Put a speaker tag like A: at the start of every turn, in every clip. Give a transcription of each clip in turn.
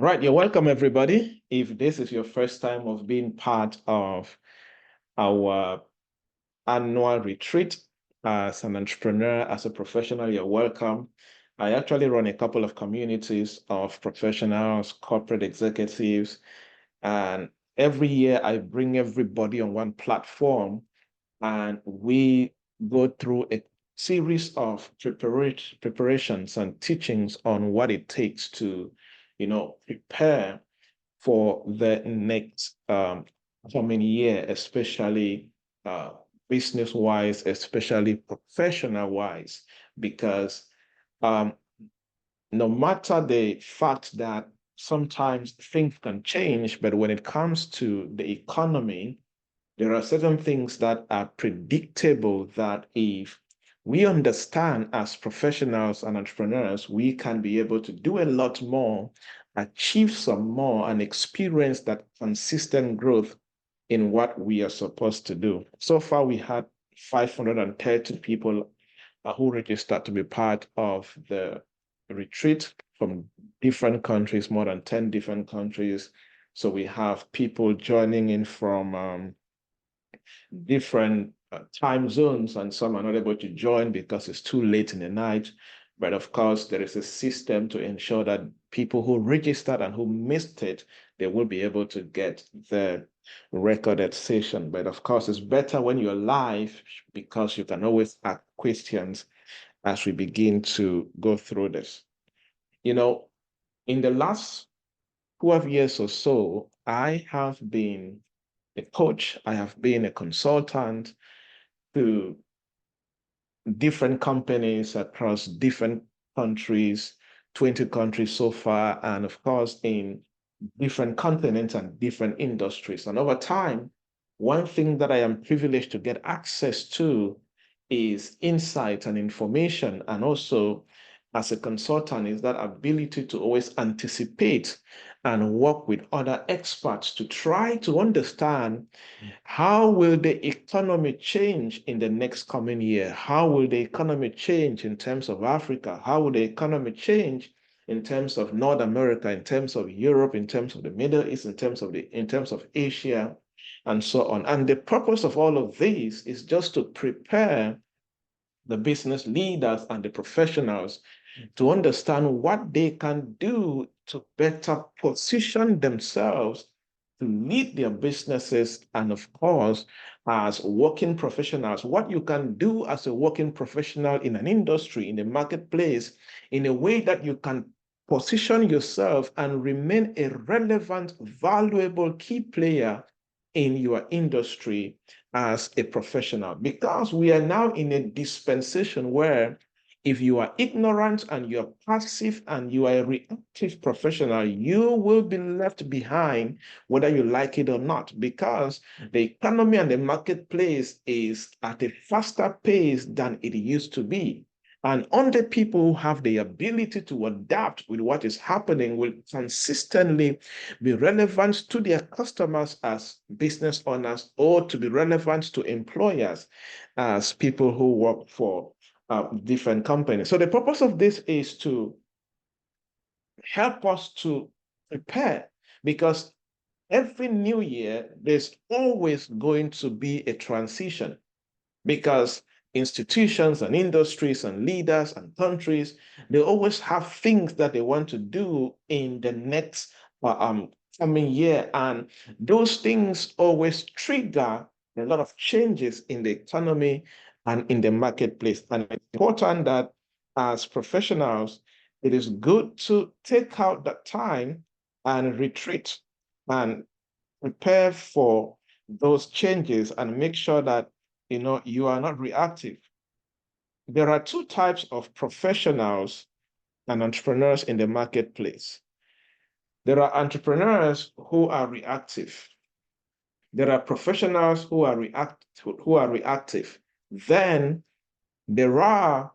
A: Right, you're welcome, everybody. If this is your first time of being part of our annual retreat as an entrepreneur, as a professional, you're welcome. I actually run a couple of communities of professionals, corporate executives, and every year I bring everybody on one platform and we go through a series of preparations and teachings on what it takes to, prepare for the next coming year, especially business-wise, especially professional-wise, because um, no matter the fact that sometimes things can change, but when it comes to the economy, there are certain things that are predictable that if we understand as professionals and entrepreneurs, we can be able to do a lot more, achieve some more, and experience that consistent growth in what we are supposed to do. So far, we had 530 people who registered to be part of the retreat from different countries, more than 10 different countries. So we have people joining in from different time zones, and some are not able to join because it's too late in the night. But of course, there is a system to ensure that people who registered and who missed it, they will be able to get the recorded session. But of course, it's better when you're live because you can always ask questions as we begin to go through this. In the last 12 years or so, I have been a coach, I have been a consultant to different companies across different countries, 20 countries so far, and of course, in different continents and different industries. And over time, one thing that I am privileged to get access to is insight and information, and also as a consultant is that ability to always anticipate and work with other experts to try to understand how will the economy change in the next coming year? How will the economy change in terms of Africa? How will the economy change in terms of North America, in terms of Europe, in terms of the Middle East, in terms of Asia, and so on? And the purpose of all of this is just to prepare the business leaders and the professionals to understand what they can do to better position themselves to lead their businesses. And of course, as working professionals, what you can do as a working professional in an industry, in a marketplace, in a way that you can position yourself and remain a relevant, valuable key player in your industry as a professional. Because we are now in a dispensation where if you are ignorant and you're passive and you are a reactive professional, you will be left behind, whether you like it or not, because the economy and the marketplace is at a faster pace than it used to be. And only people who have the ability to adapt with what is happening will consistently be relevant to their customers as business owners, or to be relevant to employers as people who work for different companies. So the purpose of this is to help us to prepare, because every new year, there's always going to be a transition, because institutions and industries and leaders and countries, they always have things that they want to do in the next coming year. And those things always trigger a lot of changes in the economy and in the marketplace. And it's important that as professionals, it is good to take out that time and retreat and prepare for those changes and make sure that you are not reactive. There are two types of professionals and entrepreneurs in the marketplace. There are entrepreneurs who are reactive. There are professionals who are reactive. Then there are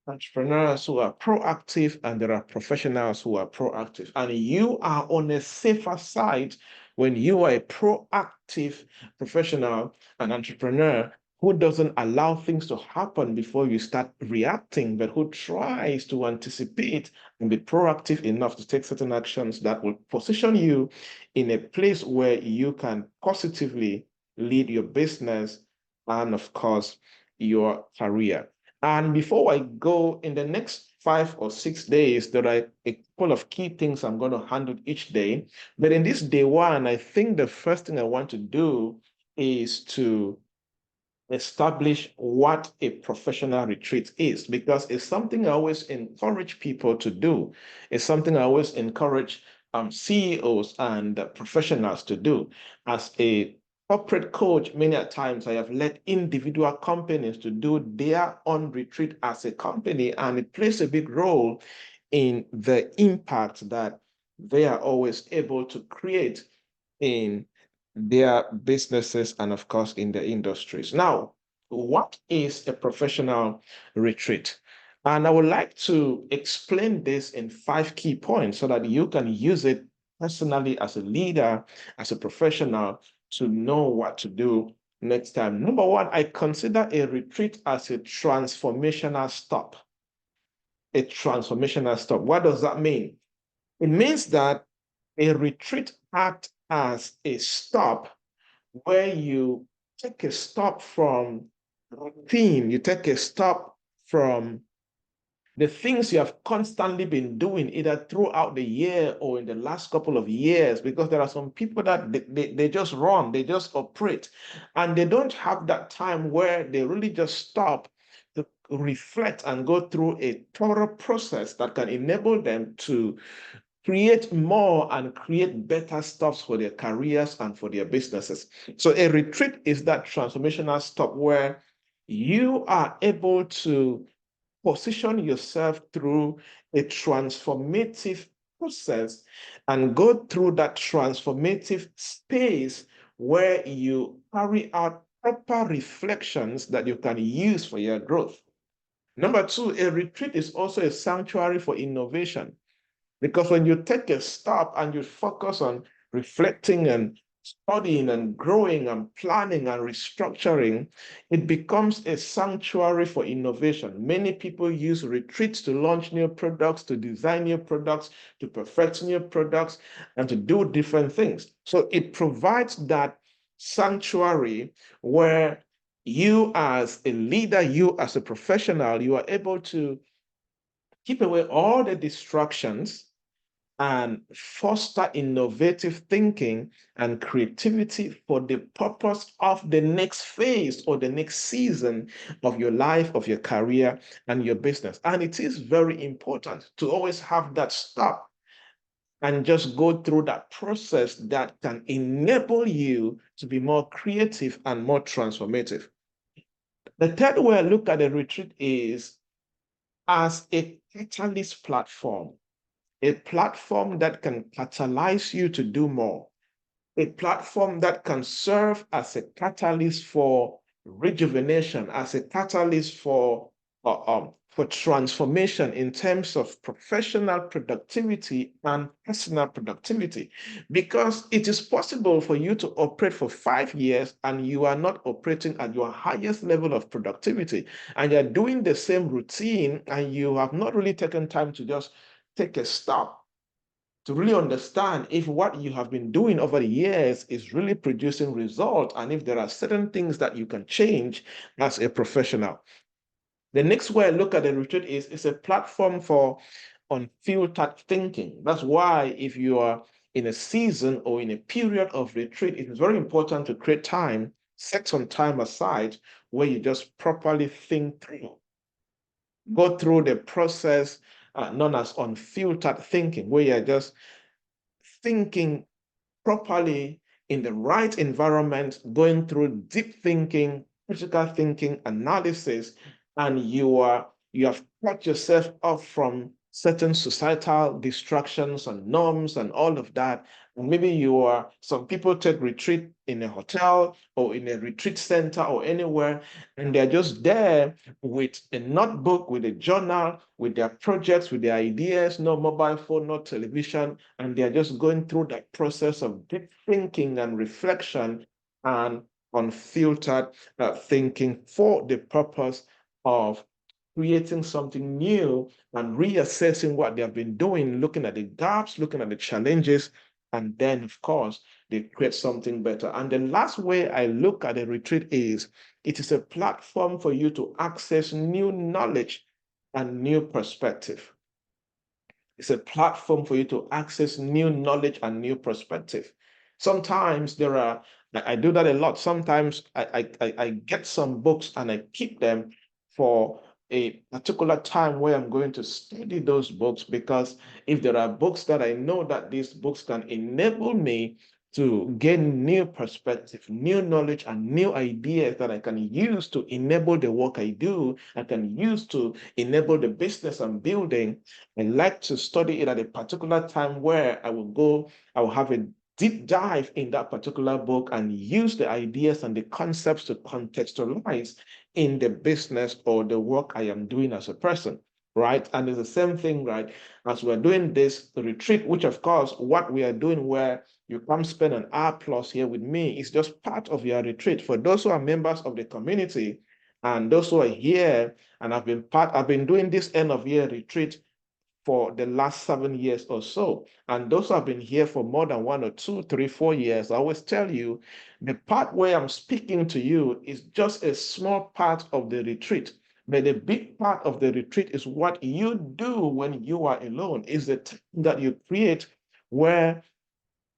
A: entrepreneurs who are proactive, and there are professionals who are proactive. And you are on a safer side when you are a proactive professional and entrepreneur who doesn't allow things to happen before you start reacting, but who tries to anticipate and be proactive enough to take certain actions that will position you in a place where you can positively lead your business and, of course, your career. And before I go, in the next 5 or 6 days, there are a couple of key things I'm going to handle each day. But in this day one, I think the first thing I want to do is to establish what a professional retreat is, because it's something I always encourage people to do. It's something I always encourage CEOs and professionals to do. As a corporate coach, many a times I have led individual companies to do their own retreat as a company, and it plays a big role in the impact that they are always able to create in their businesses and, of course, in their industries. Now, what is a professional retreat? And I would like to explain this in 5 key points so that you can use it personally as a leader, as a professional, to know what to do next time. Number one, I consider a retreat as a transformational stop. A transformational stop. What does that mean? It means that a retreat acts as a stop where you take a stop from routine, you take a stop from the things you have constantly been doing, either throughout the year or in the last couple of years, because there are some people that they just run, they just operate, and they don't have that time where they really just stop to reflect and go through a thorough process that can enable them to create more and create better stuff for their careers and for their businesses. So a retreat is that transformational stop where you are able to position yourself through a transformative process and go through that transformative space where you carry out proper reflections that you can use for your growth. Number two, a retreat is also a sanctuary for innovation. Because when you take a stop and you focus on reflecting and studying and growing and planning and restructuring, it becomes a sanctuary for innovation. Many people use retreats to launch new products, to design new products, to perfect new products, and to do different things. So it provides that sanctuary where you as a leader, you as a professional, you are able to keep away all the distractions and foster innovative thinking and creativity for the purpose of the next phase or the next season of your life, of your career, and your business. And it is very important to always have that stop and just go through that process that can enable you to be more creative and more transformative. The third way I look at the retreat is as a catalyst platform, a platform that can catalyze you to do more, a platform that can serve as a catalyst for rejuvenation, as a catalyst for transformation in terms of professional productivity and personal productivity. Because it is possible for you to operate for 5 years and you are not operating at your highest level of productivity, and you're doing the same routine and you have not really taken time to just take a stop to really understand if what you have been doing over the years is really producing results and if there are certain things that you can change as a professional. The next way I look at the retreat is it's a platform for unfiltered thinking. That's why if you are in a season or in a period of retreat, it is very important to create time, set some time aside where you just properly think through, go through the process known as unfiltered thinking, where you're just thinking properly in the right environment, going through deep thinking, critical thinking, analysis, and you have cut yourself off from certain societal distractions and norms and all of that. And maybe some people take retreat in a hotel or in a retreat center or anywhere, and they're just there with a notebook, with a journal, with their projects, with their ideas, no mobile phone, no television, and they're just going through that process of deep thinking and reflection and unfiltered thinking for the purpose of creating something new and reassessing what they have been doing, looking at the gaps, looking at the challenges, and then, of course, they create something better. And the last way I look at a retreat is it is a platform for you to access new knowledge and new perspective. It's a platform for you to access new knowledge and new perspective. Sometimes I do that a lot. Sometimes I get some books and I keep them for a particular time where I'm going to study those books, because if there are books that I know that these books can enable me to gain new perspective, new knowledge, and new ideas that I can use to enable the work I do, I can use to enable the business I'm building. I like to study it at a particular time where I will have a deep dive in that particular book and use the ideas and the concepts to contextualize in the business or the work I am doing as a person, right? And it's the same thing, right? As we're doing this retreat, which of course, what we are doing where you come spend an hour plus here with me is just part of your retreat. For those who are members of the community and those who are here and I've been doing this end of year retreat for the last 7 years or so. And those who have been here for more than 1 or 2, 3, 4 years, I always tell you, the part where I'm speaking to you is just a small part of the retreat. But the big part of the retreat is what you do when you are alone, is the time that you create where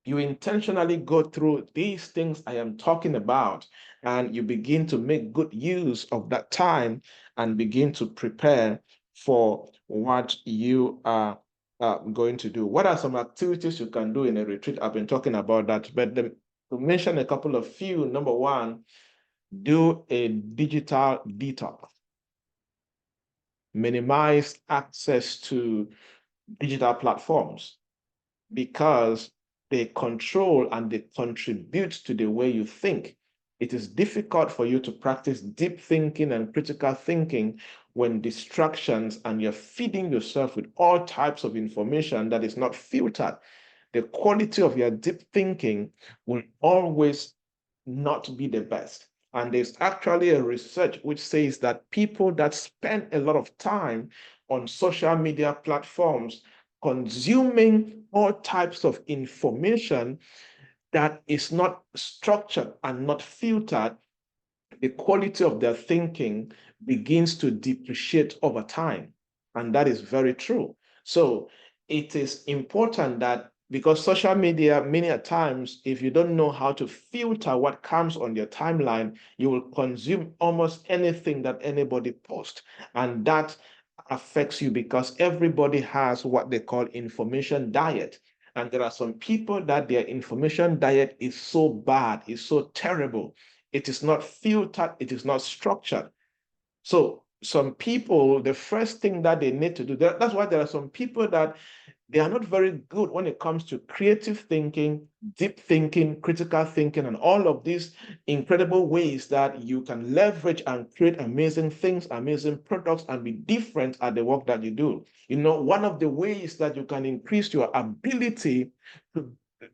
A: you intentionally go through these things I am talking about, and you begin to make good use of that time and begin to prepare for what you are going to do. What are some activities you can do in a retreat? I've been talking about that, but to mention a couple of few, number one, do a digital detox. Minimize access to digital platforms, because they control and they contribute to the way you think. It is difficult for you to practice deep thinking and critical thinking when distractions and you're feeding yourself with all types of information that is not filtered. The quality of your deep thinking will always not be the best. And there's actually a research which says that people that spend a lot of time on social media platforms consuming all types of information that is not structured and not filtered, the quality of their thinking begins to depreciate over time. And that is very true. So it is important that, because social media, many a times, if you don't know how to filter what comes on your timeline, you will consume almost anything that anybody posts. And that affects you because everybody has what they call information diet. And there are some people that their information diet is so bad, is so terrible. It is not filtered, it is not structured. So some people, the first thing that they need to do, that's why there are some people that they are not very good when it comes to creative thinking, deep thinking, critical thinking, and all of these incredible ways that you can leverage and create amazing things, amazing products, and be different at the work that you do. You know, one of the ways that you can increase your ability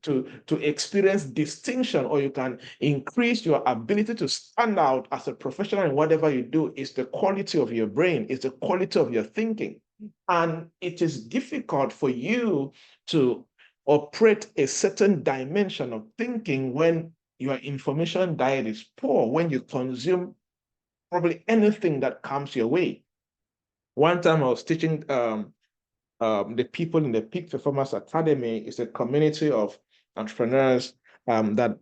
A: to experience distinction, or you can increase your ability to stand out as a professional in whatever you do, is the quality of your brain, is the quality of your thinking. And it is difficult for you to operate a certain dimension of thinking when your information diet is poor, when you consume probably anything that comes your way. One time I was teaching the people in the Peak Performance Academy. Is a community of entrepreneurs that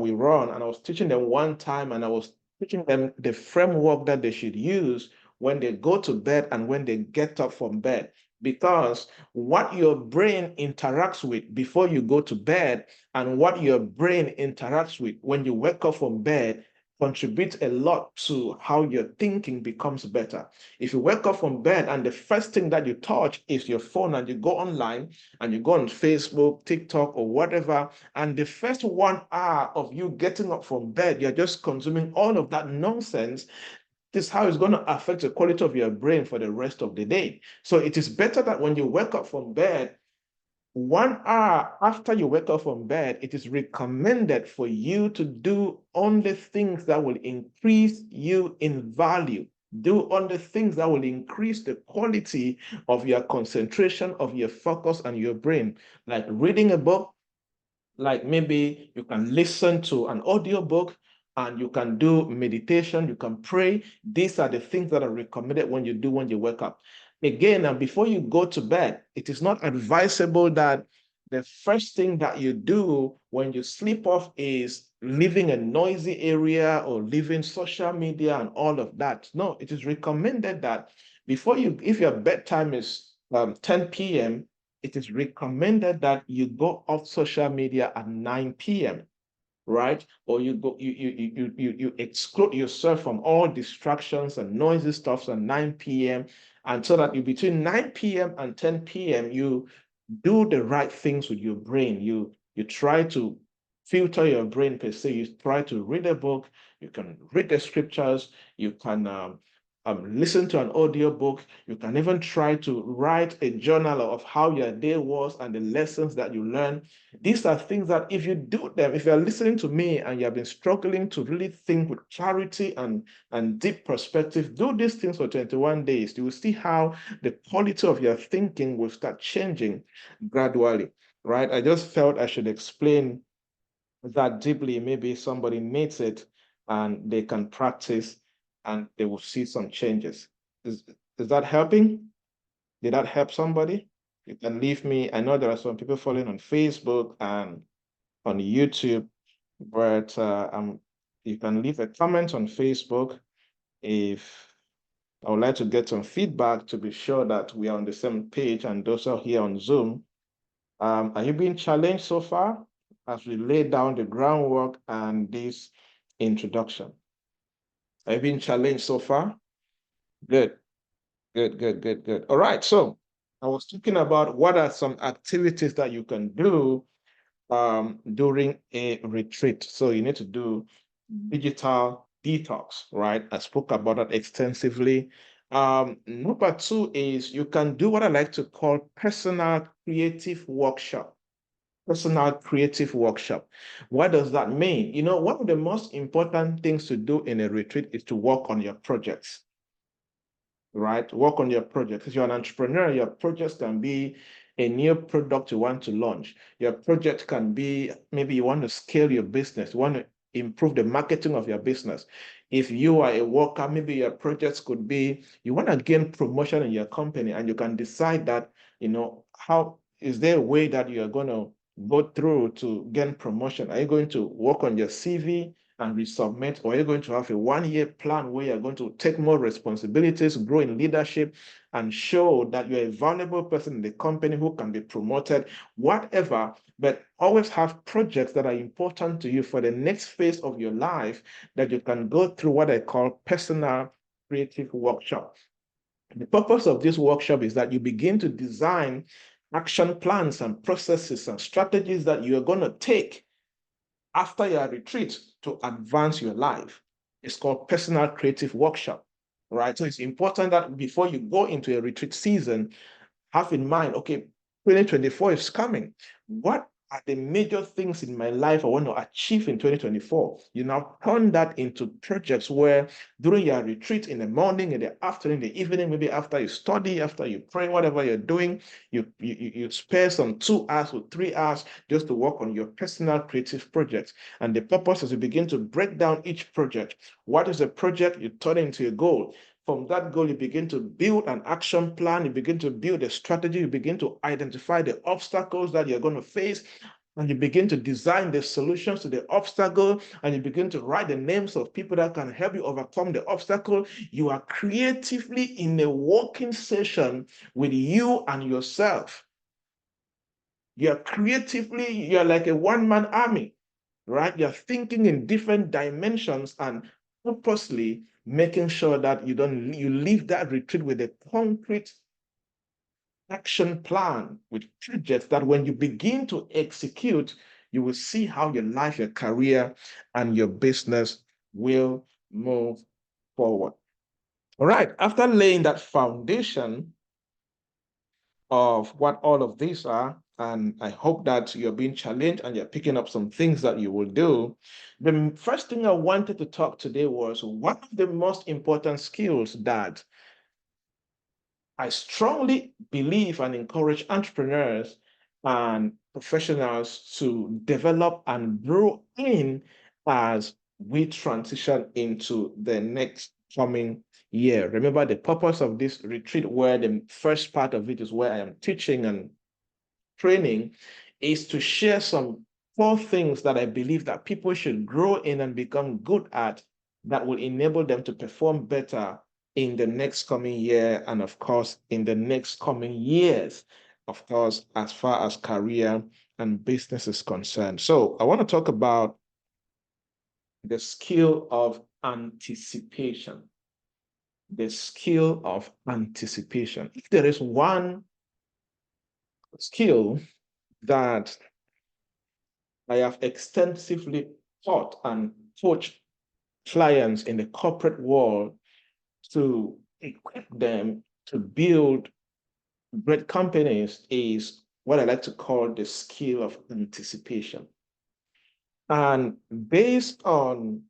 A: we run. And I was teaching them one time, and I was teaching them the framework that they should use when they go to bed and when they get up from bed. Because what your brain interacts with before you go to bed and what your brain interacts with when you wake up from bed contributes a lot to how your thinking becomes better. If you wake up from bed and the first thing that you touch is your phone, and you go online and you go on Facebook, TikTok, or whatever, and the first 1 hour of you getting up from bed, you're just consuming all of that nonsense, this is how it's going to affect the quality of your brain for the rest of the day. So it is better that when you wake up from bed, 1 hour after you wake up from bed, it is recommended for you to do only things that will increase you in value. Do only things that will increase the quality of your concentration, of your focus, and your brain, like reading a book, like maybe you can listen to an audiobook and you can do meditation, you can pray. These are the things that are recommended when you wake up. Again, and before you go to bed, it is not advisable that the first thing that you do when you sleep off is leaving a noisy area or leaving social media and all of that. No, it is recommended that if your bedtime is 10 p.m., it is recommended that you go off social media at 9 p.m., right? Or you exclude yourself from all distractions and noisy stuffs at 9 p.m. And so that you between 9 p.m. and 10 p.m. you do the right things with your brain. You try to filter your brain per se. You try to read a book. You can read the scriptures. You can listen to an audio book. You can even try to write a journal of how your day was and the lessons that you learned. These are things that if you do them, if you're listening to me and you have been struggling to really think with clarity and deep perspective, do these things for 21 days. You will see how the quality of your thinking will start changing gradually, right? I just felt I should explain that deeply. Maybe somebody needs it and they can practice and they will see some changes. Is that helping? Did that help somebody? You can leave me. I know there are some people following on Facebook and on YouTube, but you can leave a comment on Facebook if I would like to get some feedback to be sure that we are on the same page, and those are here on Zoom. Are you being challenged so far as we lay down the groundwork and this introduction? Are you being challenged so far? Good, good, good, good, good. All right, so I was talking about what are some activities that you can do during a retreat. So you need to do digital detox, right? I spoke about that extensively. Number 2 is you can do what I like to call personal creative workshop. Personal creative workshop. What does that mean? One of the most important things to do in a retreat is to work on your projects, right? Work on your projects. If you're an entrepreneur, your projects can be a new product you want to launch. Your project can be maybe you want to scale your business, you want to improve the marketing of your business. If you are a worker, maybe your projects could be you want to gain promotion in your company, and you can decide that, how is there a way that you are going to go through to gain promotion? Are you going to work on your CV and resubmit, or are you going to have a 1-year plan where you're going to take more responsibilities, grow in leadership, and show that you're a valuable person in the company who can be promoted, whatever, but always have projects that are important to you for the next phase of your life that you can go through what I call personal creative workshop. The purpose of this workshop is that you begin to design action plans and processes and strategies that you are going to take after your retreat to advance your life. It's called personal creative workshop, right? So it's important that before you go into a retreat season, have in mind, okay, 2024 is coming. What are the major things in my life I want to achieve in 2024? You now turn that into projects where during your retreat in the morning, in the afternoon, in the evening, maybe after you study, after you pray, whatever you're doing, you spare some 2 hours or 3 hours just to work on your personal creative projects. And the purpose is to begin to break down each project. What is a project? You turn it into a goal. From that goal, you begin to build an action plan, you begin to build a strategy, you begin to identify the obstacles that you're going to face, and you begin to design the solutions to the obstacle, and you begin to write the names of people that can help you overcome the obstacle. You are creatively in a working session with you and yourself. You're like a one-man army, right? You're thinking in different dimensions and purposely making sure that you leave that retreat with a concrete action plan with projects that when you begin to execute, you will see how your life, your career, and your business will move forward. All right, after laying that foundation of what all of these are, and I hope that you're being challenged and you're picking up some things that you will do. The first thing I wanted to talk today was one of the most important skills that I strongly believe and encourage entrepreneurs and professionals to develop and grow in as we transition into the next coming year. Remember, the purpose of this retreat, where the first part of it is where I am teaching and training, is to share some 4 things that I believe that people should grow in and become good at, that will enable them to perform better in the next coming year, and of course, in the next coming years, of course, as far as career and business is concerned. So I want to talk about the skill of anticipation. The skill of anticipation. If there is one skill that I have extensively taught and coached clients in the corporate world to equip them to build great companies, is what I like to call the skill of anticipation. And based on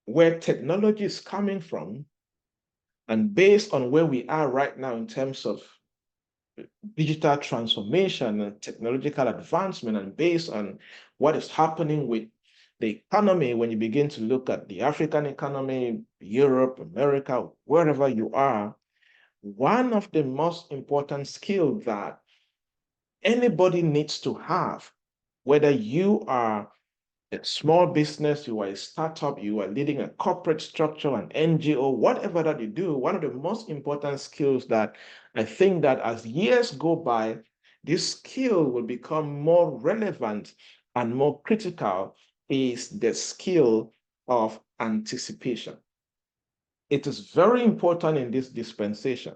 A: where technology is coming from, and based on where we are right now in terms of digital transformation and technological advancement, and based on what is happening with the economy, when you begin to look at the African economy, Europe, America, wherever you are, one of the most important skills that anybody needs to have, whether you are a small business, you are a startup, you are leading a corporate structure, an NGO, whatever that you do, one of the most important skills that I think that as years go by, this skill will become more relevant and more critical, is the skill of anticipation. It is very important in this dispensation,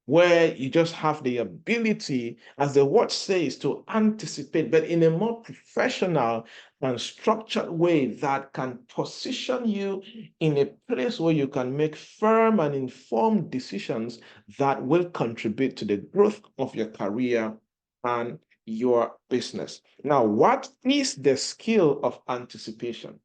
A: where you just have the ability, as the word says, to anticipate, but in a more professional and structured way that can position you in a place where you can make firm and informed decisions that will contribute to the growth of your career and your business. Now, what is the skill of anticipation?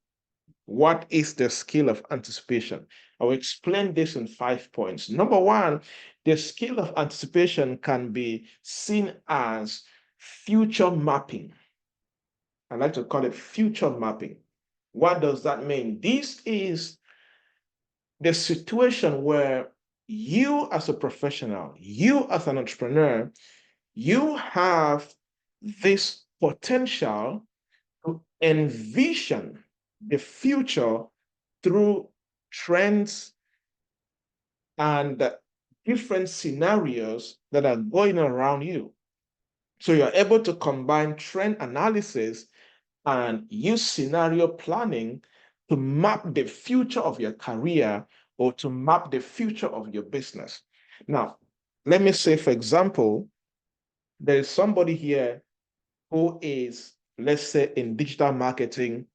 A: What is the skill of anticipation? I will explain this in 5 points. Number one, the skill of anticipation can be seen as future mapping. I like to call it future mapping. What does that mean? This is the situation where you as a professional, you as an entrepreneur, you have this potential to envision the future through trends and different scenarios that are going around you. So you're able to combine trend analysis and use scenario planning to map the future of your career or to map the future of your business. Now, let me say, for example, there is somebody here who is, let's say, in digital marketing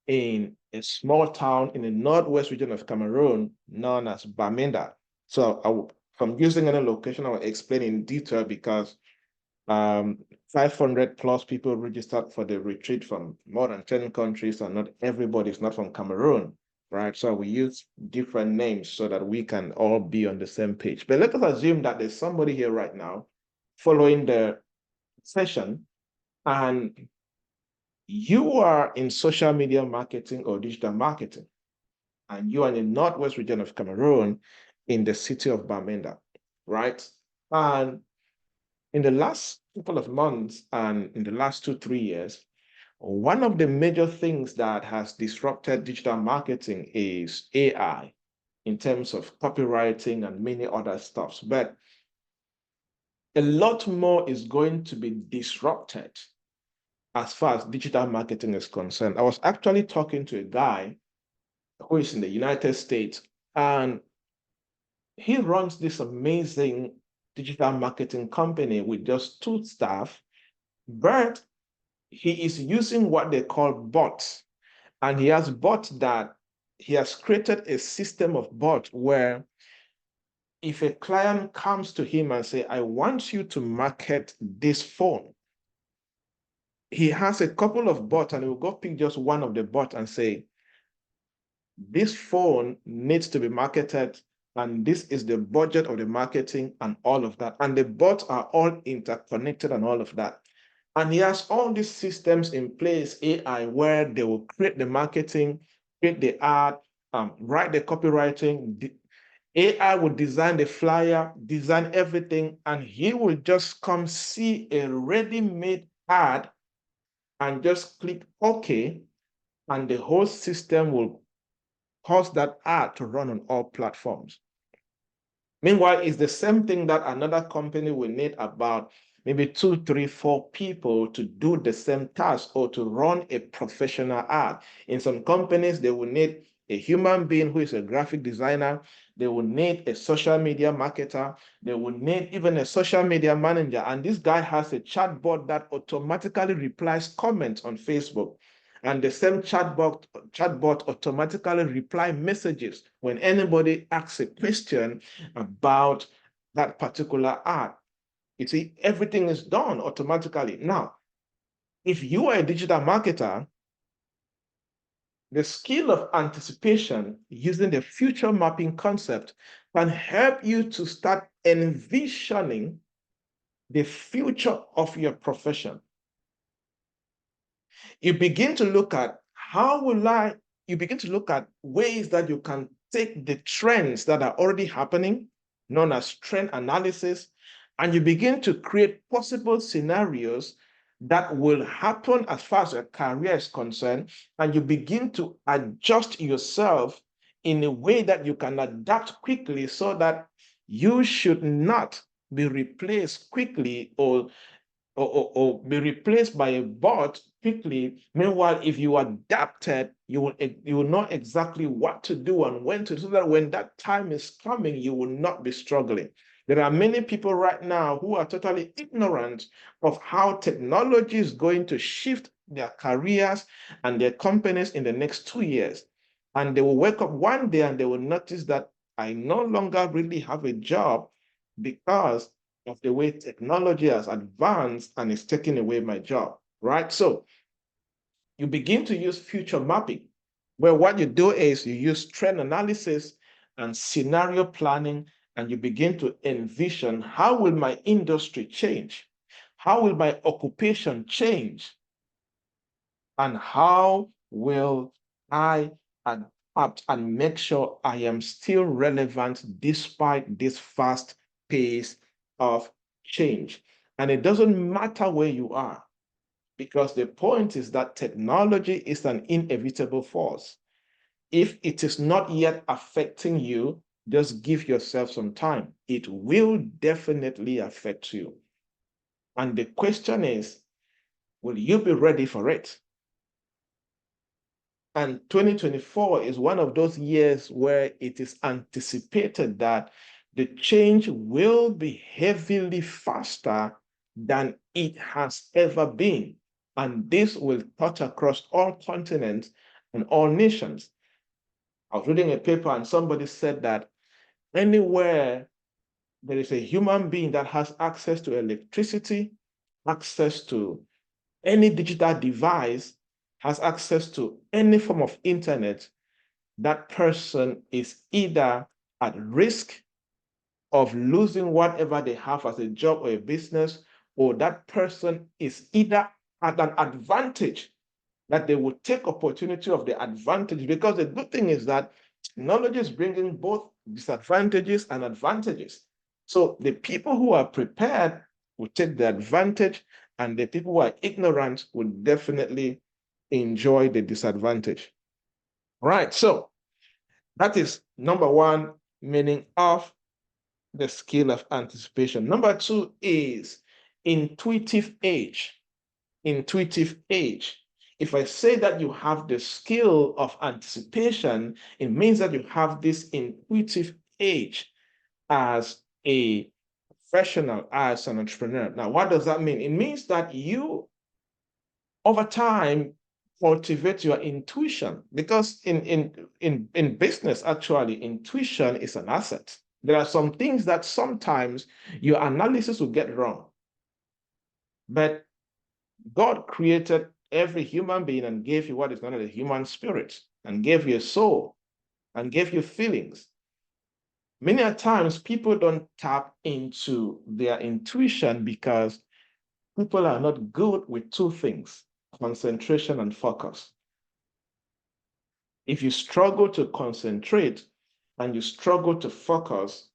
A: in a small town in the northwest region of Cameroon known as Bamenda. So from using any location, I will explain in detail, because 500 plus people registered for the retreat from more than 10 countries, and not everybody is not from Cameroon, right? So we use different names so that we can all be on the same page. But let us assume that there's somebody here right now following the session, and you are in social media marketing or digital marketing, and you are in the northwest region of Cameroon in the city of Bamenda, right? And in the last couple of months and in the last 2, 3 years, one of the major things that has disrupted digital marketing is AI in terms of copywriting and many other stuffs. But a lot more is going to be disrupted as far as digital marketing is concerned. I was actually talking to a guy who is in the United States, and he runs this amazing digital marketing company with just 2 staff, but he is using what they call bots. And he has created a system of bots where if a client comes to him and say, I want you to market this phone, he has a couple of bots and he will go pick just one of the bots and say, this phone needs to be marketed and this is the budget of the marketing and all of that. And the bots are all interconnected and all of that. And he has all these systems in place, AI, where they will create the marketing, create the ad, write the copywriting. AI will design the flyer, design everything, and he will just come see a ready-made ad and just click OK, and the whole system will cause that ad to run on all platforms. Meanwhile, it's the same thing that another company will need about maybe 2, 3, 4 people to do the same task or to run a professional ad. In some companies, they will need a human being who is a graphic designer. They will need a social media marketer. They will need even a social media manager. And this guy has a chatbot that automatically replies comments on Facebook. And the same chatbot automatically reply messages when anybody asks a question about that particular ad. You see, everything is done automatically. Now, if you are a digital marketer, the skill of anticipation using the future mapping concept can help you to start envisioning the future of your profession. You begin to look at you begin to look at ways that you can take the trends that are already happening, known as trend analysis, and you begin to create possible scenarios that will happen as far as your career is concerned, and you begin to adjust yourself in a way that you can adapt quickly so that you should not be replaced quickly or be replaced by a bot quickly. Meanwhile, if you adapted, you will know exactly what to do and when to do, so that when that time is coming, you will not be struggling. There are many people right now who are totally ignorant of how technology is going to shift their careers and their companies in the next 2 years. And they will wake up one day and they will notice that I no longer really have a job because of the way technology has advanced and is taking away my job, right? So you begin to use future mapping, where what you do is you use trend analysis and scenario planning, and you begin to envision, how will my industry change? How will my occupation change? And how will I adapt and make sure I am still relevant despite this fast pace of change? And it doesn't matter where you are, because the point is that technology is an inevitable force. If it is not yet affecting you, just give yourself some time. It will definitely affect you. And the question is, will you be ready for it? And 2024 is one of those years where it is anticipated that the change will be heavily faster than it has ever been. And this will touch across all continents and all nations. I was reading a paper and somebody said that anywhere there is a human being that has access to electricity, access to any digital device, has access to any form of internet, that person is either at risk of losing whatever they have as a job or a business, or that person is either at an advantage that they will take opportunity of the advantage. Because the good thing is that technology is bringing both disadvantages and advantages. So the people who are prepared will take the advantage, and the people who are ignorant will definitely enjoy the disadvantage. Right, so that is number one, meaning of the skill of anticipation. Number two is intuitive age. Intuitive age. If I say that you have the skill of anticipation, it means that you have this intuitive age as a professional, as an entrepreneur. Now, what does that mean? It means that you, over time, cultivate your intuition, because in business, actually, intuition is an asset. There are some things that sometimes your analysis will get wrong. But God created every human being and gave you what is known as a human spirit, and gave you a soul, and gave you feelings. Many a times people don't tap into their intuition because people are not good with two things: concentration and focus. If you struggle to concentrate and you struggle to focus,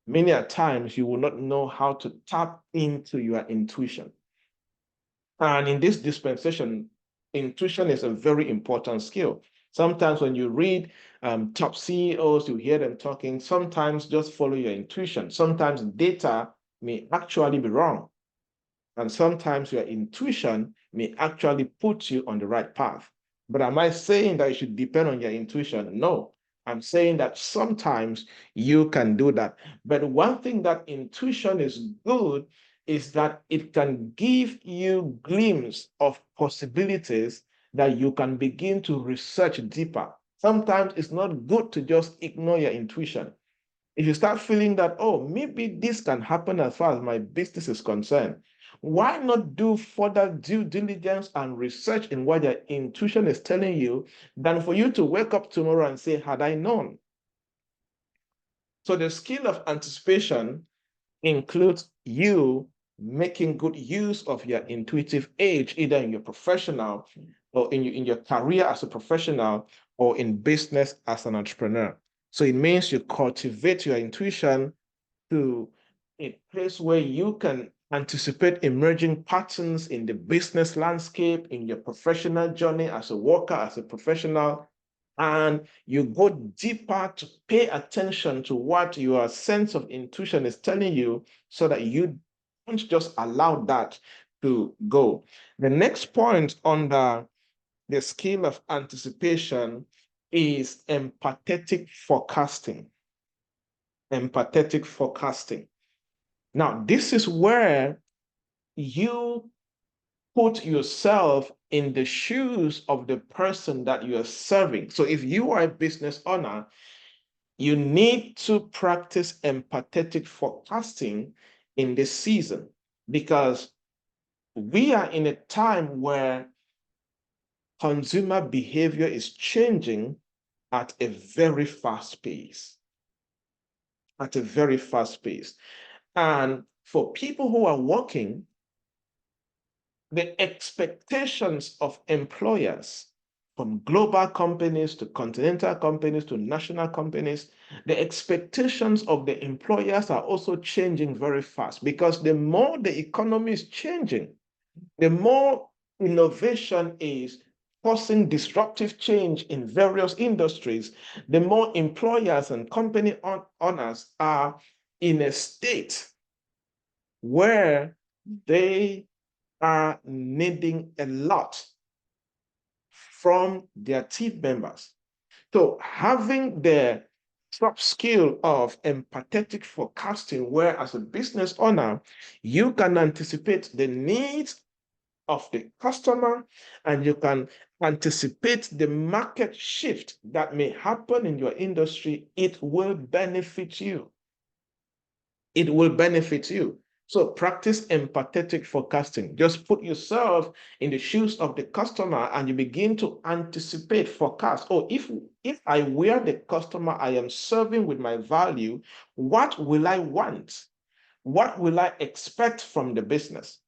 A: many a times you will not know how to tap into your intuition. And in this dispensation, intuition is a very important skill. Sometimes when you read top CEOs, you hear them talking, sometimes just follow your intuition. Sometimes data may actually be wrong. And sometimes your intuition may actually put you on the right path. But am I saying that you should depend on your intuition? No. I'm saying that sometimes you can do that. But one thing that intuition is good is that it can give you glimpse of possibilities that you can begin to research deeper. Sometimes it's not good to just ignore your intuition. If you start feeling that, oh, maybe this can happen as far as my business is concerned, why not do further due diligence and research in what your intuition is telling you than for you to wake up tomorrow and say, had I known? So the skill of anticipation includes you making good use of your intuitive edge, either in your professional or in your career as a professional or in business as an entrepreneur. So it means you cultivate your intuition to a place where you can anticipate emerging patterns in the business landscape, in your professional journey as a worker, as a professional, and you go deeper to pay attention to what your sense of intuition is telling you so that you don't just allow that to go. The next point under the skill of anticipation is empathetic forecasting. Empathetic forecasting. Now, this is where you put yourself in the shoes of the person that you are serving. So if you are a business owner, you need to practice empathetic forecasting in this season, because we are in a time where consumer behavior is changing at a very fast pace. At a very fast pace. And for people who are working, the expectations of employers, from global companies to continental companies to national companies, the expectations of the employers are also changing very fast, because the more the economy is changing, the more innovation is forcing disruptive change in various industries, the more employers and company owners are in a state where they are needing a lot from their team members. So having the top skill of empathetic forecasting, where as a business owner, you can anticipate the needs of the customer and you can anticipate the market shift that may happen in your industry, it will benefit you. It will benefit you. So practice empathetic forecasting. Just put yourself in the shoes of the customer and you begin to anticipate, forecast. Oh, if I were the customer I am serving with my value, what will I want? What will I expect from the business?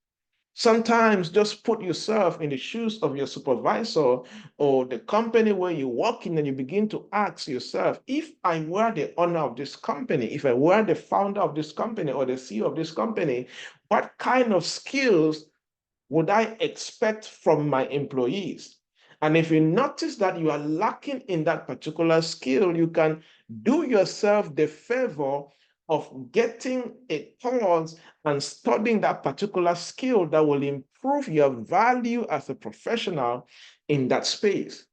A: Sometimes just put yourself in the shoes of your supervisor or the company where you work in, and you begin to ask yourself, if I were the owner of this company, if I were the founder of this company or the CEO of this company, what kind of skills would I expect from my employees? And if you notice that you are lacking in that particular skill, you can do yourself the favor of getting a course and studying that particular skill that will improve your value as a professional in that space.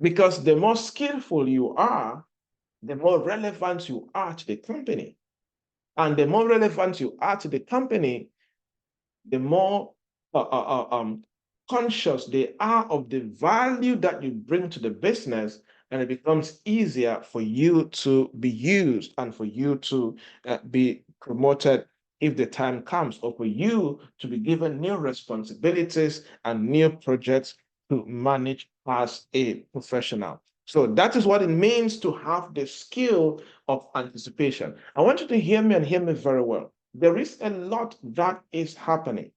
A: Because the more skillful you are, the more relevant you are to the company. And the more relevant you are to the company, the more conscious they are of the value that you bring to the business, and it becomes easier for you to be used and for you to be promoted if the time comes, or for you to be given new responsibilities and new projects to manage as a professional. So that is what it means to have the skill of anticipation. I want you to hear me and hear me very well. There is a lot that is happening.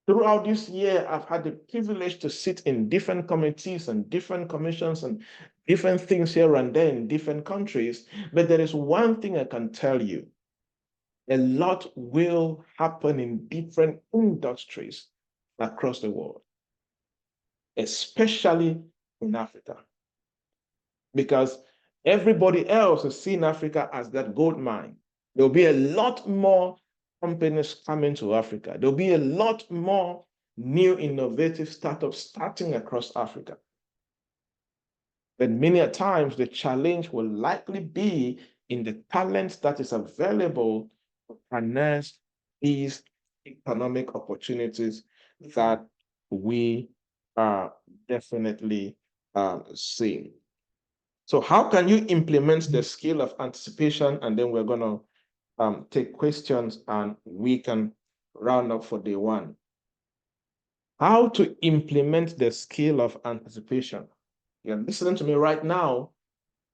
A: Throughout this year, I've had the privilege to sit in different committees and different commissions and different things here and there in different countries. But there is one thing I can tell you. A lot will happen in different industries across the world, especially in Africa, because everybody else is seeing Africa as that gold mine. There'll be a lot more companies coming to Africa. There'll be a lot more new innovative startups starting across Africa. But many a times the challenge will likely be in the talent that is available to harness these economic opportunities that we are definitely seeing. So how can you implement the skill of anticipation? And then we're going to take questions and we can round up for day one. How to implement the skill of anticipation? You're listening to me right now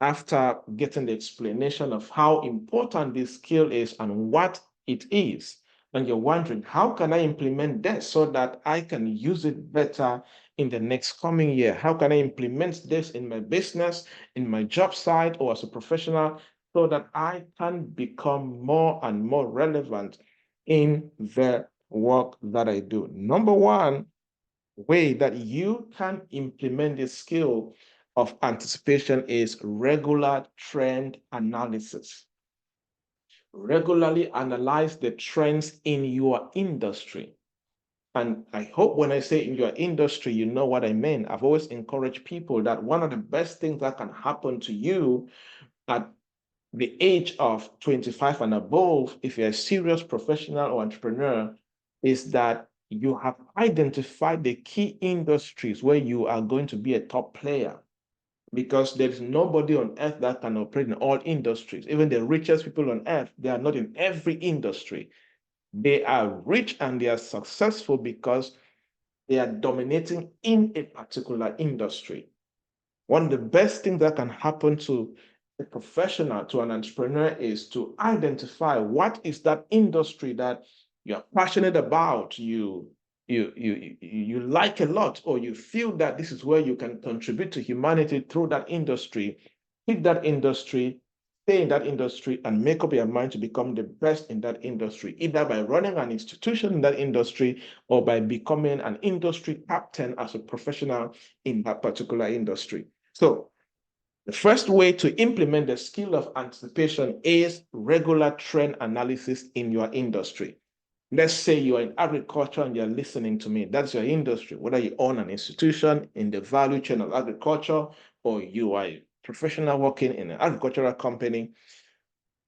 A: after getting the explanation of how important this skill is and what it is. And you're wondering, how can I implement this so that I can use it better in the next coming year? How can I implement this in my business, in my job site, or as a professional so that I can become more and more relevant in the work that I do? Number one way that you can implement this skill of anticipation is regular trend analysis. Regularly analyze the trends in your industry. And I hope when I say in your industry, you know what I mean. I've always encouraged people that one of the best things that can happen to you at the age of 25 and above, if you're a serious professional or entrepreneur, is that you have identified the key industries where you are going to be a top player, because there is nobody on earth that can operate in all industries. Even the richest people on earth, they are not in every industry. They are rich and they are successful because they are dominating in a particular industry. One of the best things that can happen to a professional, to an entrepreneur, is to identify what is that industry that you're passionate about, you like a lot, or you feel that this is where you can contribute to humanity through that industry. Pick that industry, stay in that industry, and make up your mind to become the best in that industry, either by running an institution in that industry or by becoming an industry captain as a professional in that particular industry. So the first way to implement the skill of anticipation is regular trend analysis in your industry. Let's say you're in agriculture and you're listening to me. That's your industry, whether you own an institution in the value chain of agriculture or you are a professional working in an agricultural company.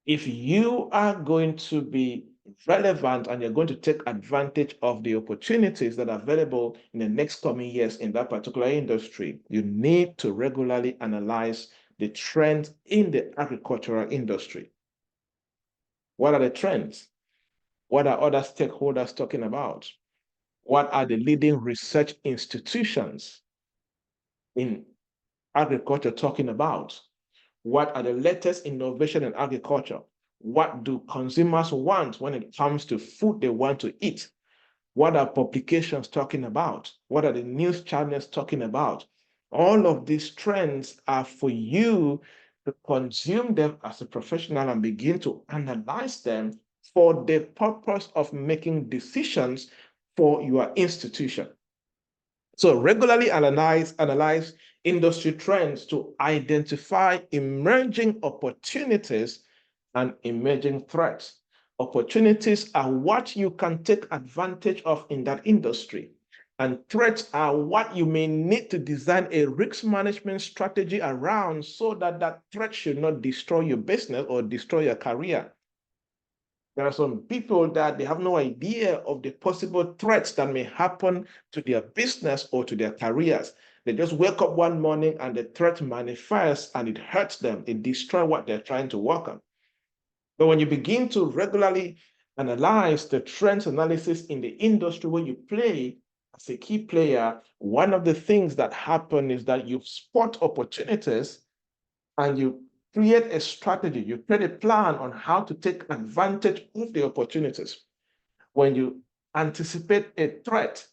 A: If you are going to be relevant and you're going to take advantage of the opportunities that are available in the next coming years in that particular industry, you need to regularly analyze the trends in the agricultural industry. What are the trends? What are other stakeholders talking about? What are the leading research institutions in agriculture talking about? What are the latest innovation in agriculture? What do consumers want when it comes to food they want to eat? What are publications talking about? What are the news channels talking about? All of these trends are for you to consume them as a professional and begin to analyze them for the purpose of making decisions for your institution. So regularly analyze industry trends to identify emerging opportunities and emerging threats. Opportunities are what you can take advantage of in that industry, and threats are what you may need to design a risk management strategy around so that that threat should not destroy your business or destroy your career. There are some people that they have no idea of the possible threats that may happen to their business or to their careers. They just wake up one morning and the threat manifests and it hurts them. It destroys what they're trying to work on. But when you begin to regularly analyze the trends analysis in the industry where you play as a key player, one of the things that happen is that you spot opportunities and you create a strategy, you create a plan on how to take advantage of the opportunities. When you anticipate a threat,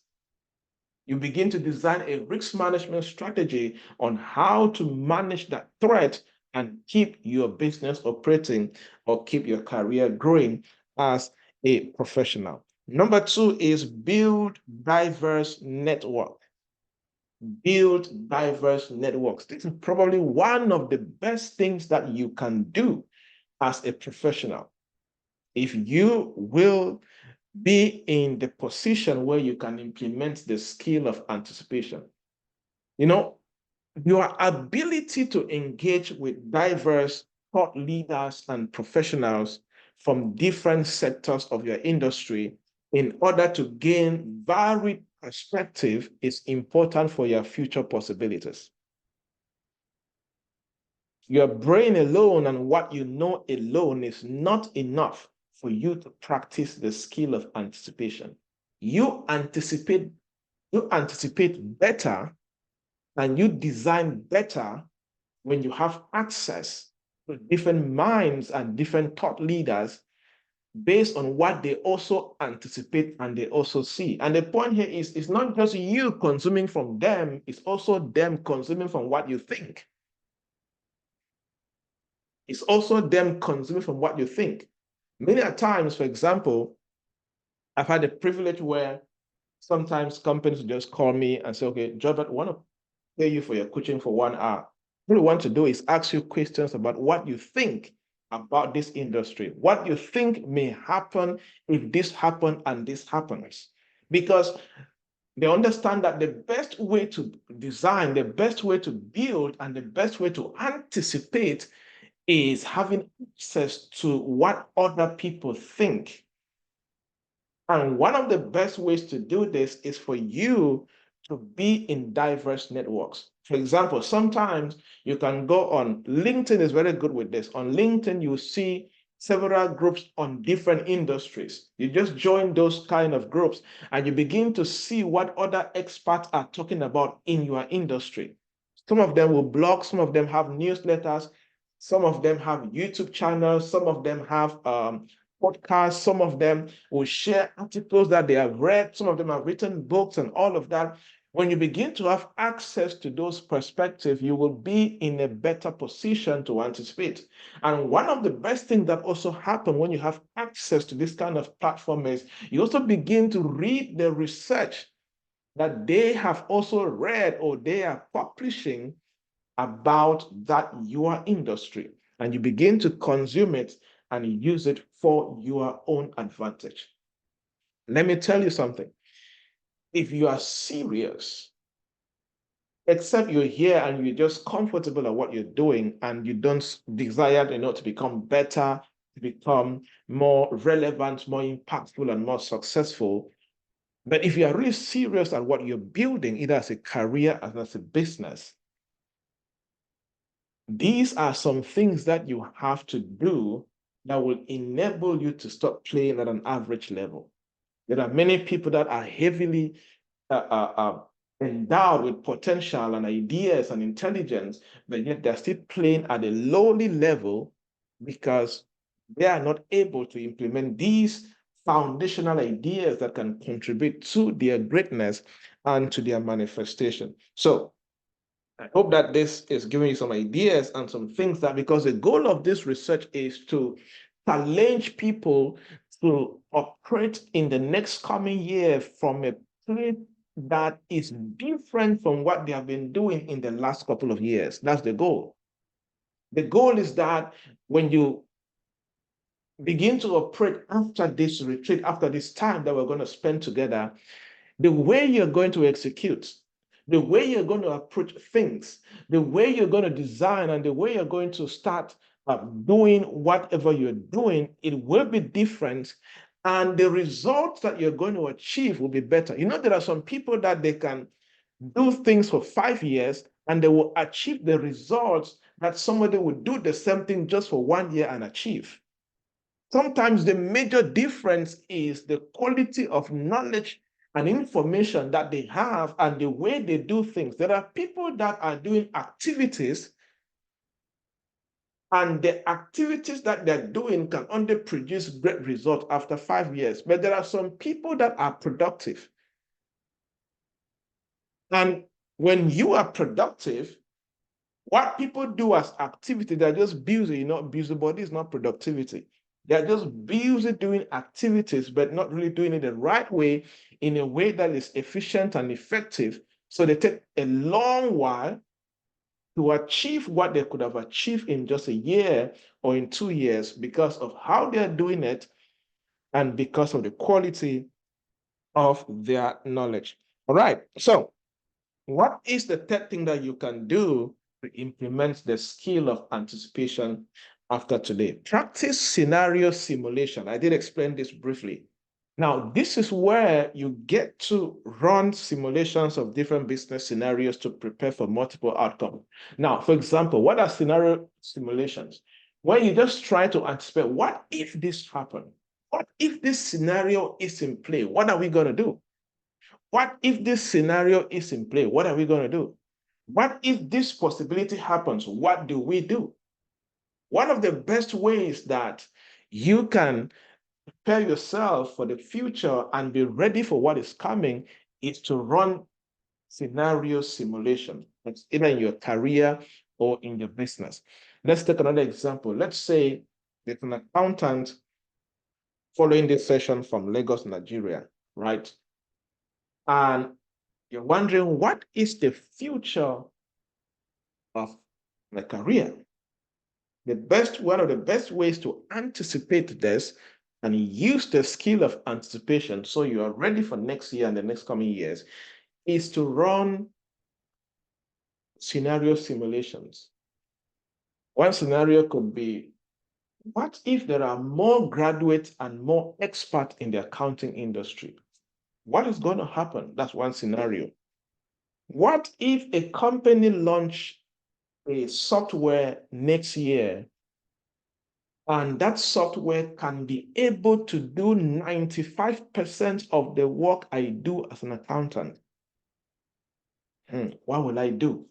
A: you begin to design a risk management strategy on how to manage that threat and keep your business operating or keep your career growing as a professional. Number two is build diverse network. Build diverse networks. This is probably one of the best things that you can do as a professional. If you will be in the position where you can implement the skill of anticipation. You know, your ability to engage with diverse thought leaders and professionals from different sectors of your industry in order to gain varied perspective is important for your future possibilities. Your brain alone and what you know alone is not enough for you to practice the skill of anticipation. You anticipate better and you design better when you have access to different minds and different thought leaders based on what they also anticipate and they also see. And the point here is, it's not just you consuming from them, it's also them consuming from what you think. It's also them consuming from what you think. Many a times, for example, I've had the privilege where sometimes companies just call me and say, okay, Joybert, I want to pay you for your coaching for 1 hour. What we want to do is ask you questions about what you think about this industry, what you think may happen if this happens and this happens. Because they understand that the best way to design, the best way to build, and the best way to anticipate is having access to what other people think. And one of the best ways to do this is for you to be in diverse networks. For example, sometimes you can go on LinkedIn is very good with this. On LinkedIn, you see several groups on different industries. You just join those kind of groups and you begin to see what other experts are talking about in your industry. Some of them will blog, some of them have newsletters, some of them have YouTube channels, some of them have podcasts, some of them will share articles that they have read, some of them have written books and all of that. When you begin to have access to those perspectives, you will be in a better position to anticipate. And one of the best things that also happen when you have access to this kind of platform is you also begin to read the research that they have also read or they are publishing about that your industry, and you begin to consume it and use it for your own advantage. Let me tell you something. If you are serious, except you're here and you're just comfortable at what you're doing and you don't desire, to become better, to become more relevant, more impactful, and more successful. But if you are really serious at what you're building, either as a career or as a business, these are some things that you have to do that will enable you to stop playing at an average level. There are many people that are heavily endowed with potential and ideas and intelligence, but yet they're still playing at a lowly level because they are not able to implement these foundational ideas that can contribute to their greatness and to their manifestation. So I hope that this is giving you some ideas and some things that, because the goal of this research is to challenge people to operate in the next coming year from a place that is different from what they have been doing in the last couple of years. That's the goal. The goal is that when you begin to operate after this retreat, after this time that we're going to spend together, the way you're going to execute, the way you're going to approach things, the way you're going to design, and the way you're going to start doing whatever you're doing, it will be different. And the results that you're going to achieve will be better. There are some people that do things for 5 years, and they will achieve the results that somebody would do the same thing just for 1 year and achieve. Sometimes the major difference is the quality of knowledge and information that they have and the way they do things. There are people that are doing activities, and the activities that they're doing can only produce great results after 5 years. But there are some people that are productive. And when you are productive, what people do as activity, they're just busy, busybody is not productivity. They're just busy doing activities, but not really doing it the right way, in a way that is efficient and effective. So they take a long while to achieve what they could have achieved in just a year or in 2 years because of how they're doing it and because of the quality of their knowledge. All right. So what is the third thing that you can do to implement the skill of anticipation after today? Practice scenario simulation. I did explain this briefly. Now, this is where you get to run simulations of different business scenarios to prepare for multiple outcomes. Now, for example, what are scenario simulations? Where you just try to anticipate, what if this happened? What if this scenario is in play? What are we going to do? What if this scenario is in play? What are we going to do? What if this possibility happens? What do we do? One of the best ways that you can prepare yourself for the future and be ready for what is coming is to run scenario simulation. It's either in your career or in your business. Let's take another example. Let's say there's an accountant following this session from Lagos, Nigeria, right? And you're wondering, what is the future of my career? One of the best ways to anticipate this and use the skill of anticipation so you are ready for next year and the next coming years is to run scenario simulations. One scenario could be, what if there are more graduates and more experts in the accounting industry? What is going to happen? That's one scenario. What if a company launch a software next year, and that software can be able to do 95% of the work I do as an accountant? What will I do?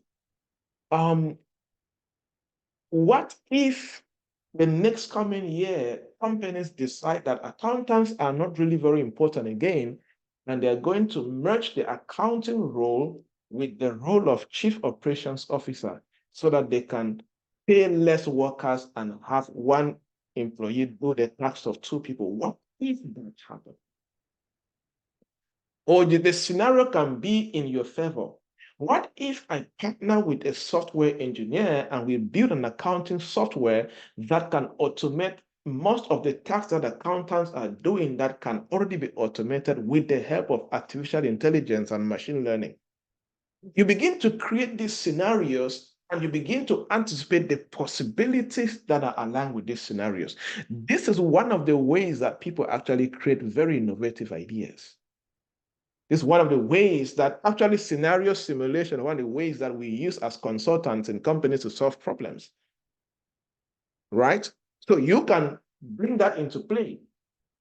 A: What if the next coming year, companies decide that accountants are not really very important again, and they're going to merge the accounting role with the role of chief operations officer so that they can pay less workers and have one employee do the tasks of two people? What if that happens? Or the scenario can be in your favor. What if I partner with a software engineer and we build an accounting software that can automate most of the tasks that accountants are doing that can already be automated with the help of artificial intelligence and machine learning? You begin to create these scenarios and you begin to anticipate the possibilities that are aligned with these scenarios. This is one of the ways that people actually create very innovative ideas. This is one of the ways that actually scenario simulation, one of the ways that we use as consultants in companies to solve problems, right? So you can bring that into play.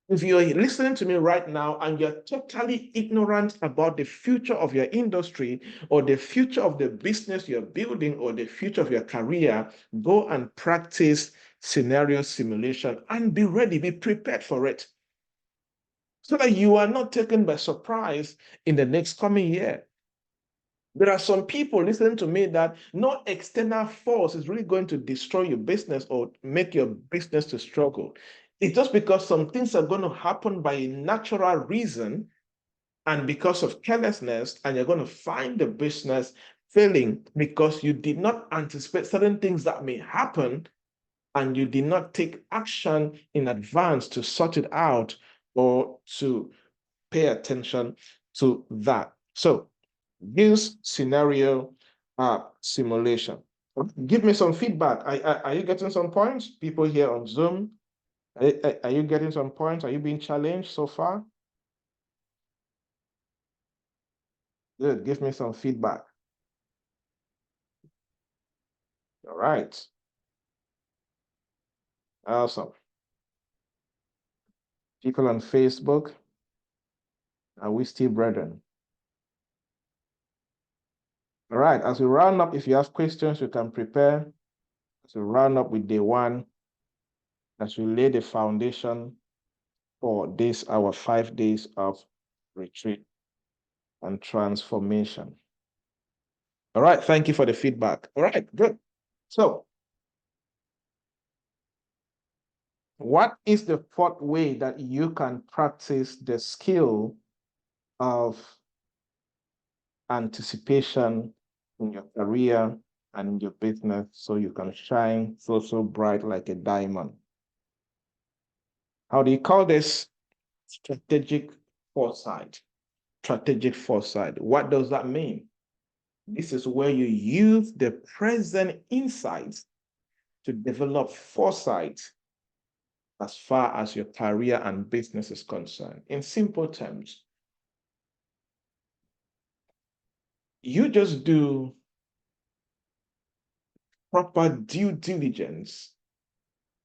A: If you're listening to me right now and you're totally ignorant about the future of your industry or the future of the business you're building or the future of your career, go and practice scenario simulation and be ready, be prepared for it, so that you are not taken by surprise in the next coming year. There are some people listening to me that no external force is really going to destroy your business or make your business to struggle. It's just because some things are going to happen by a natural reason and because of carelessness, and you're going to find the business failing because you did not anticipate certain things that may happen and you did not take action in advance to sort it out or to pay attention to that. So use scenario simulation. Give me some feedback. Are you getting some points? People here on Zoom, are you getting some points? Are you being challenged so far? Good. Give me some feedback. All right. Awesome. People on Facebook, are we still brethren? All right. As we round up, if you have questions, you can prepare. As we round up with day one, as we lay the foundation for this, our 5 days of retreat and transformation. All right. Thank you for the feedback. All right. Good. So, what is the fourth way that you can practice the skill of anticipation in your career and in your business so you can shine so bright like a diamond? How do you call this? Strategic foresight. Strategic foresight. What does that mean? This is where you use the present insights to develop foresight as far as your career and business is concerned. In simple terms, you just do proper due diligence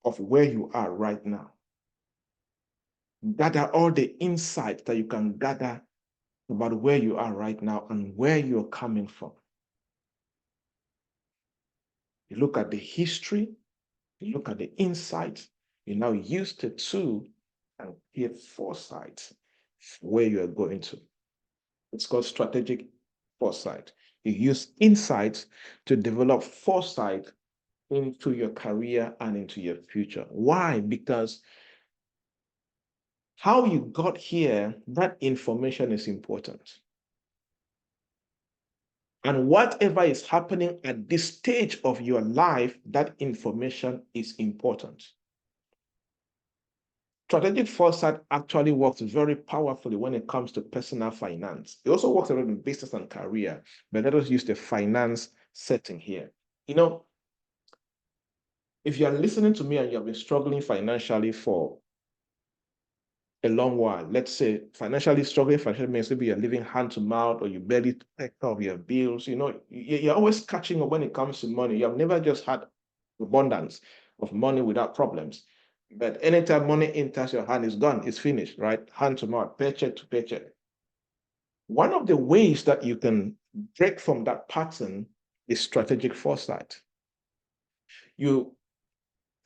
A: of where you are right now. Gather all the insights that you can gather about where you are right now and where you're coming from. You look at the history, you look at the insights, you now use the tool and get foresight where you are going to. It's called strategic foresight. You use insights to develop foresight into your career and into your future. Why? Because how you got here, that information is important. And whatever is happening at this stage of your life, that information is important. Strategic foresight actually works very powerfully when it comes to personal finance. It also works a lot in business and career, but let us use the finance setting here. You know, if you are listening to me and you have been struggling financially for a long while, let's say financially struggling, financially means maybe you're living hand to mouth or you barely take care of your bills, you know, you're always catching up when it comes to money. You have never just had abundance of money without problems. But anytime money enters your hand, it's gone, it's finished, right? Hand to mouth, paycheck to paycheck. One of the ways that you can break from that pattern is strategic foresight. You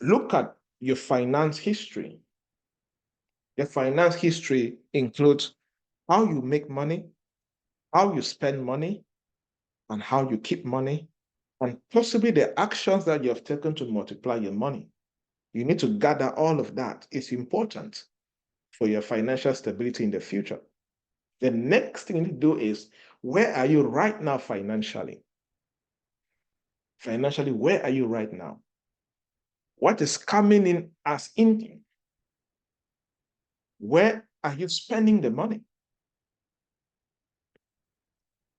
A: look at your finance history. Your finance history includes how you make money, how you spend money, and how you keep money, and possibly the actions that you have taken to multiply your money. You need to gather all of that. It's important for your financial stability in the future. The next thing you need to do is, where are you right now financially? Financially, where are you right now? What is coming in as income? Where are you spending the money?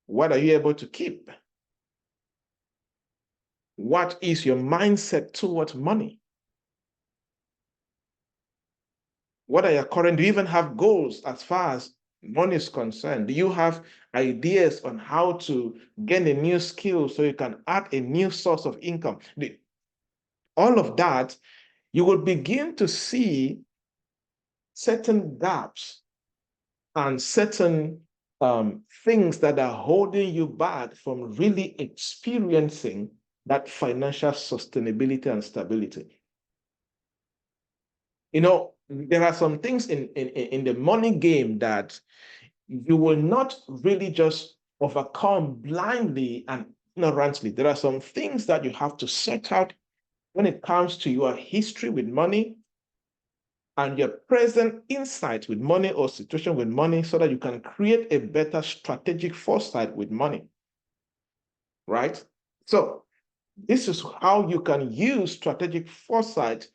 A: What are you able to keep? What is your mindset towards money? What are your current, do you even have goals as far as money is concerned? Do you have ideas on how to gain a new skill so you can add a new source of income? All of that, you will begin to see certain gaps and certain things that are holding you back from really experiencing that financial sustainability and stability. You know, there are some things in the money game that you will not really just overcome blindly and ignorantly. There are some things that you have to set out when it comes to your history with money and your present insight with money or situation with money so that you can create a better strategic foresight with money, right? So this is how you can use strategic foresight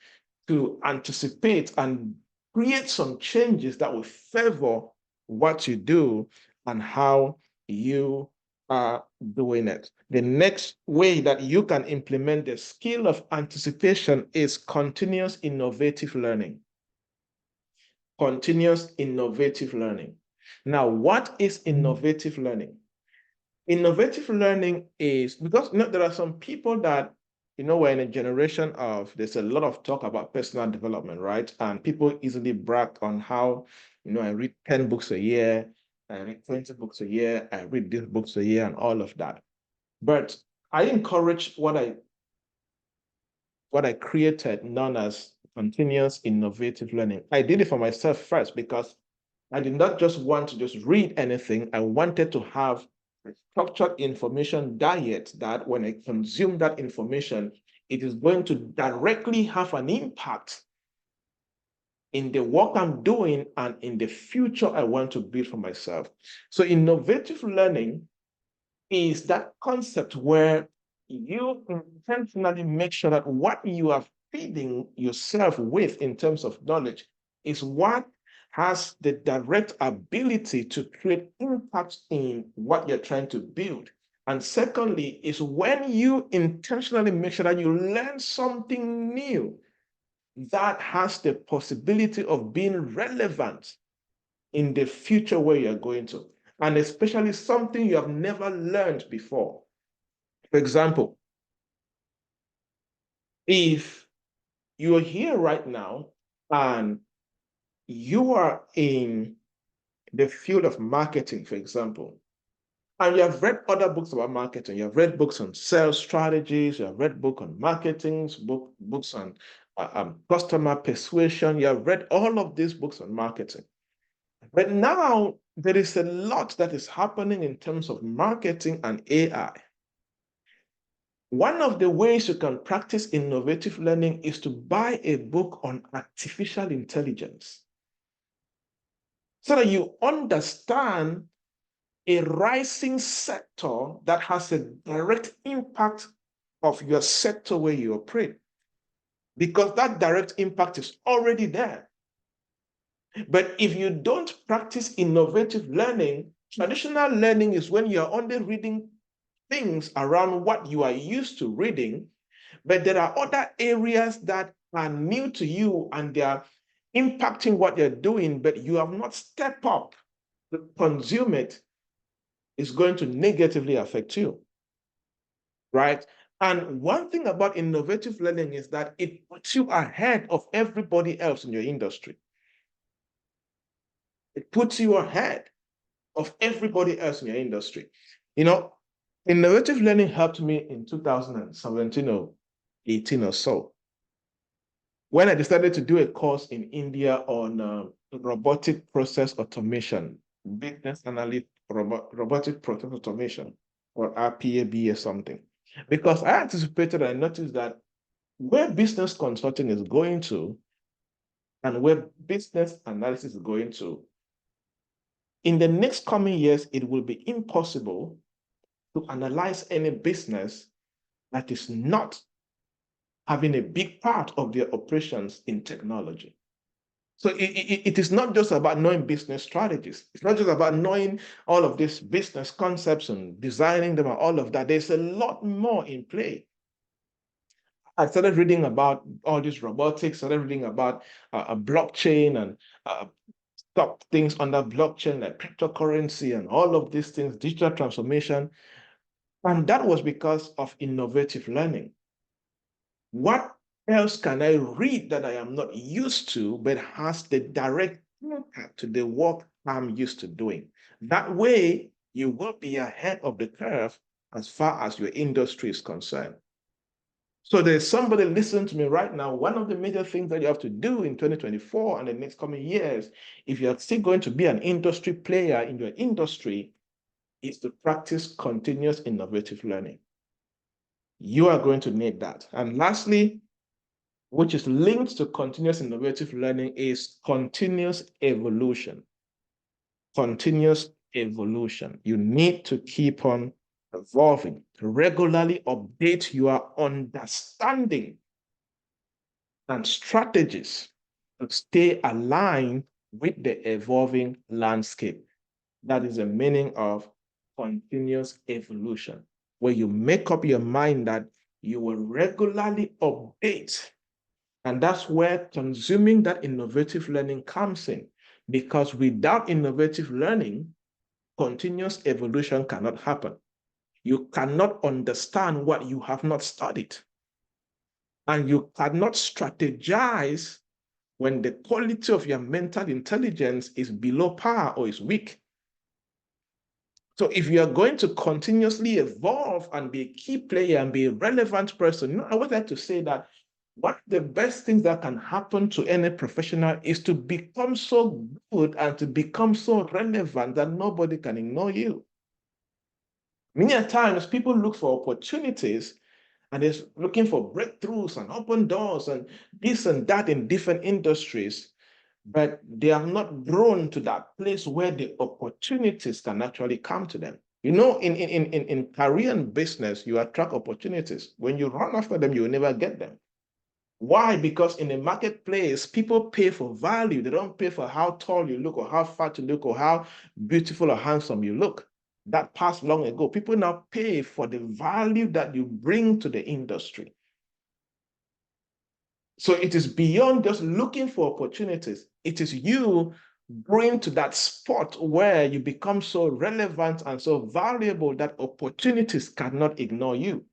A: to anticipate and create some changes that will favor what you do and how you are doing it. The next way that you can implement the skill of anticipation is continuous innovative learning. Continuous innovative learning. Now, what is innovative learning? Innovative learning is because there are some people that, we're in a generation of, there's a lot of talk about personal development, right? And people easily brag on how, I read 10 books a year, I read 20 books a year, I read these books a year, and all of that. But I encourage what I created known as continuous innovative learning. I did it for myself first because I did not just want to just read anything. I wanted to have a structured information diet that when I consume that information, it is going to directly have an impact in the work I'm doing and in the future I want to build for myself. So innovative learning is that concept where you intentionally make sure that what you are feeding yourself with in terms of knowledge is what has the direct ability to create impact in what you're trying to build. And secondly, is when you intentionally make sure that you learn something new that has the possibility of being relevant in the future where you're going to, and especially something you have never learned before. For example, if you're here right now and you are in the field of marketing, for example, and you have read other books about marketing, you have read books on sales strategies, you have read books on marketing, books on customer persuasion, you have read all of these books on marketing. But now there is a lot that is happening in terms of marketing and AI. One of the ways you can practice innovative learning is to buy a book on artificial intelligence so that you understand a rising sector that has a direct impact of your sector where you operate, because that direct impact is already there. But if you don't practice innovative learning, traditional learning is when you're only reading things around what you are used to reading, but there are other areas that are new to you and they are impacting what you're doing, but you have not stepped up to consume it, is going to negatively affect you, right? And one thing about innovative learning is that it puts you ahead of everybody else in your industry. It puts you ahead of everybody else in your industry. Innovative learning helped me in 2017 or 18 or so, when I decided to do a course in India on robotic process automation, business analyst robotic process automation, or RPAB or something. Because I anticipated and I noticed that where business consulting is going to and where business analysis is going to, in the next coming years, it will be impossible to analyze any business that is not having a big part of their operations in technology. So it is not just about knowing business strategies. It's not just about knowing all of these business concepts and designing them and all of that. There's a lot more in play. I started reading about all this robotics, started reading about a blockchain and stock things under blockchain like cryptocurrency and all of these things, digital transformation. And that was because of innovative learning. What else can I read that I am not used to, but has the direct impact to the work I'm used to doing? That way, you will be ahead of the curve as far as your industry is concerned. So there's somebody listening to me right now. One of the major things that you have to do in 2024 and the next coming years, if you're still going to be an industry player in your industry, is to practice continuous innovative learning. You are going to need that. And lastly, which is linked to continuous innovative learning, is continuous evolution. Continuous evolution. You need to keep on evolving, regularly update your understanding and strategies to stay aligned with the evolving landscape. That is the meaning of continuous evolution, where you make up your mind that you will regularly update. And that's where consuming that innovative learning comes in, because without innovative learning, continuous evolution cannot happen. You cannot understand what you have not studied. And you cannot strategize when the quality of your mental intelligence is below par or is weak. So if you are going to continuously evolve and be a key player and be a relevant person, I would like to say that one of the best things that can happen to any professional is to become so good and to become so relevant that nobody can ignore you. Many times people look for opportunities and they're looking for breakthroughs and open doors and this and that in different industries, but they have not grown to that place where the opportunities can actually come to them. In career and business, you attract opportunities. When you run after them, you will never get them. Why? Because in the marketplace, people pay for value. They don't pay for how tall you look or how fat you look or how beautiful or handsome you look. That passed long ago. People now pay for the value that you bring to the industry. So it is beyond just looking for opportunities. It is you going to that spot where you become so relevant and so valuable that opportunities cannot ignore you.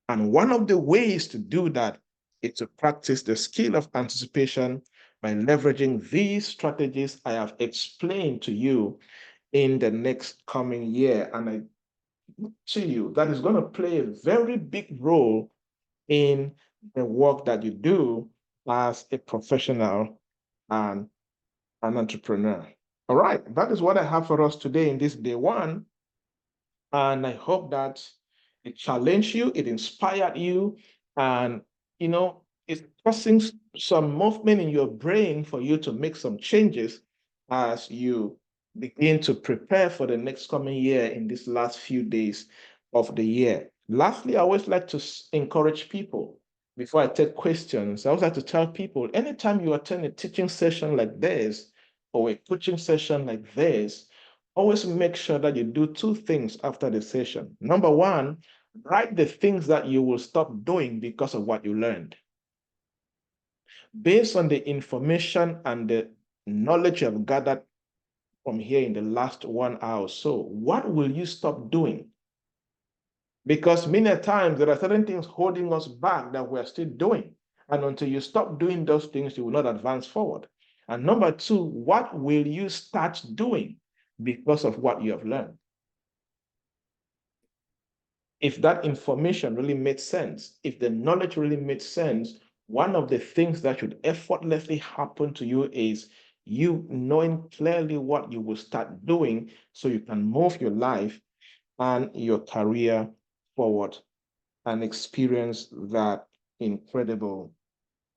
A: And one of the ways to do that is to practice the skill of anticipation by leveraging these strategies I have explained to you in the next coming year. And I to you that is going to play a very big role in the work that you do as a professional and an entrepreneur. All right, that is what I have for us today in this day one. And I hope that it challenged you, it inspired you, and it's causing some movement in your brain for you to make some changes as you begin to prepare for the next coming year in these last few days of the year. Lastly, I always like to encourage people before I take questions. I always like to tell people anytime you attend a teaching session like this or a coaching session like this, always make sure that you do two things after the session. Number one, write the things that you will stop doing because of what you learned. Based on the information and the knowledge you have gathered from here in the last 1 hour or so, what will you stop doing? Because many times there are certain things holding us back that we're still doing. And until you stop doing those things, you will not advance forward. And number two, what will you start doing because of what you have learned? If that information really made sense, if the knowledge really made sense, one of the things that should effortlessly happen to you is you knowing clearly what you will start doing so you can move your life and your career forward and experience that incredible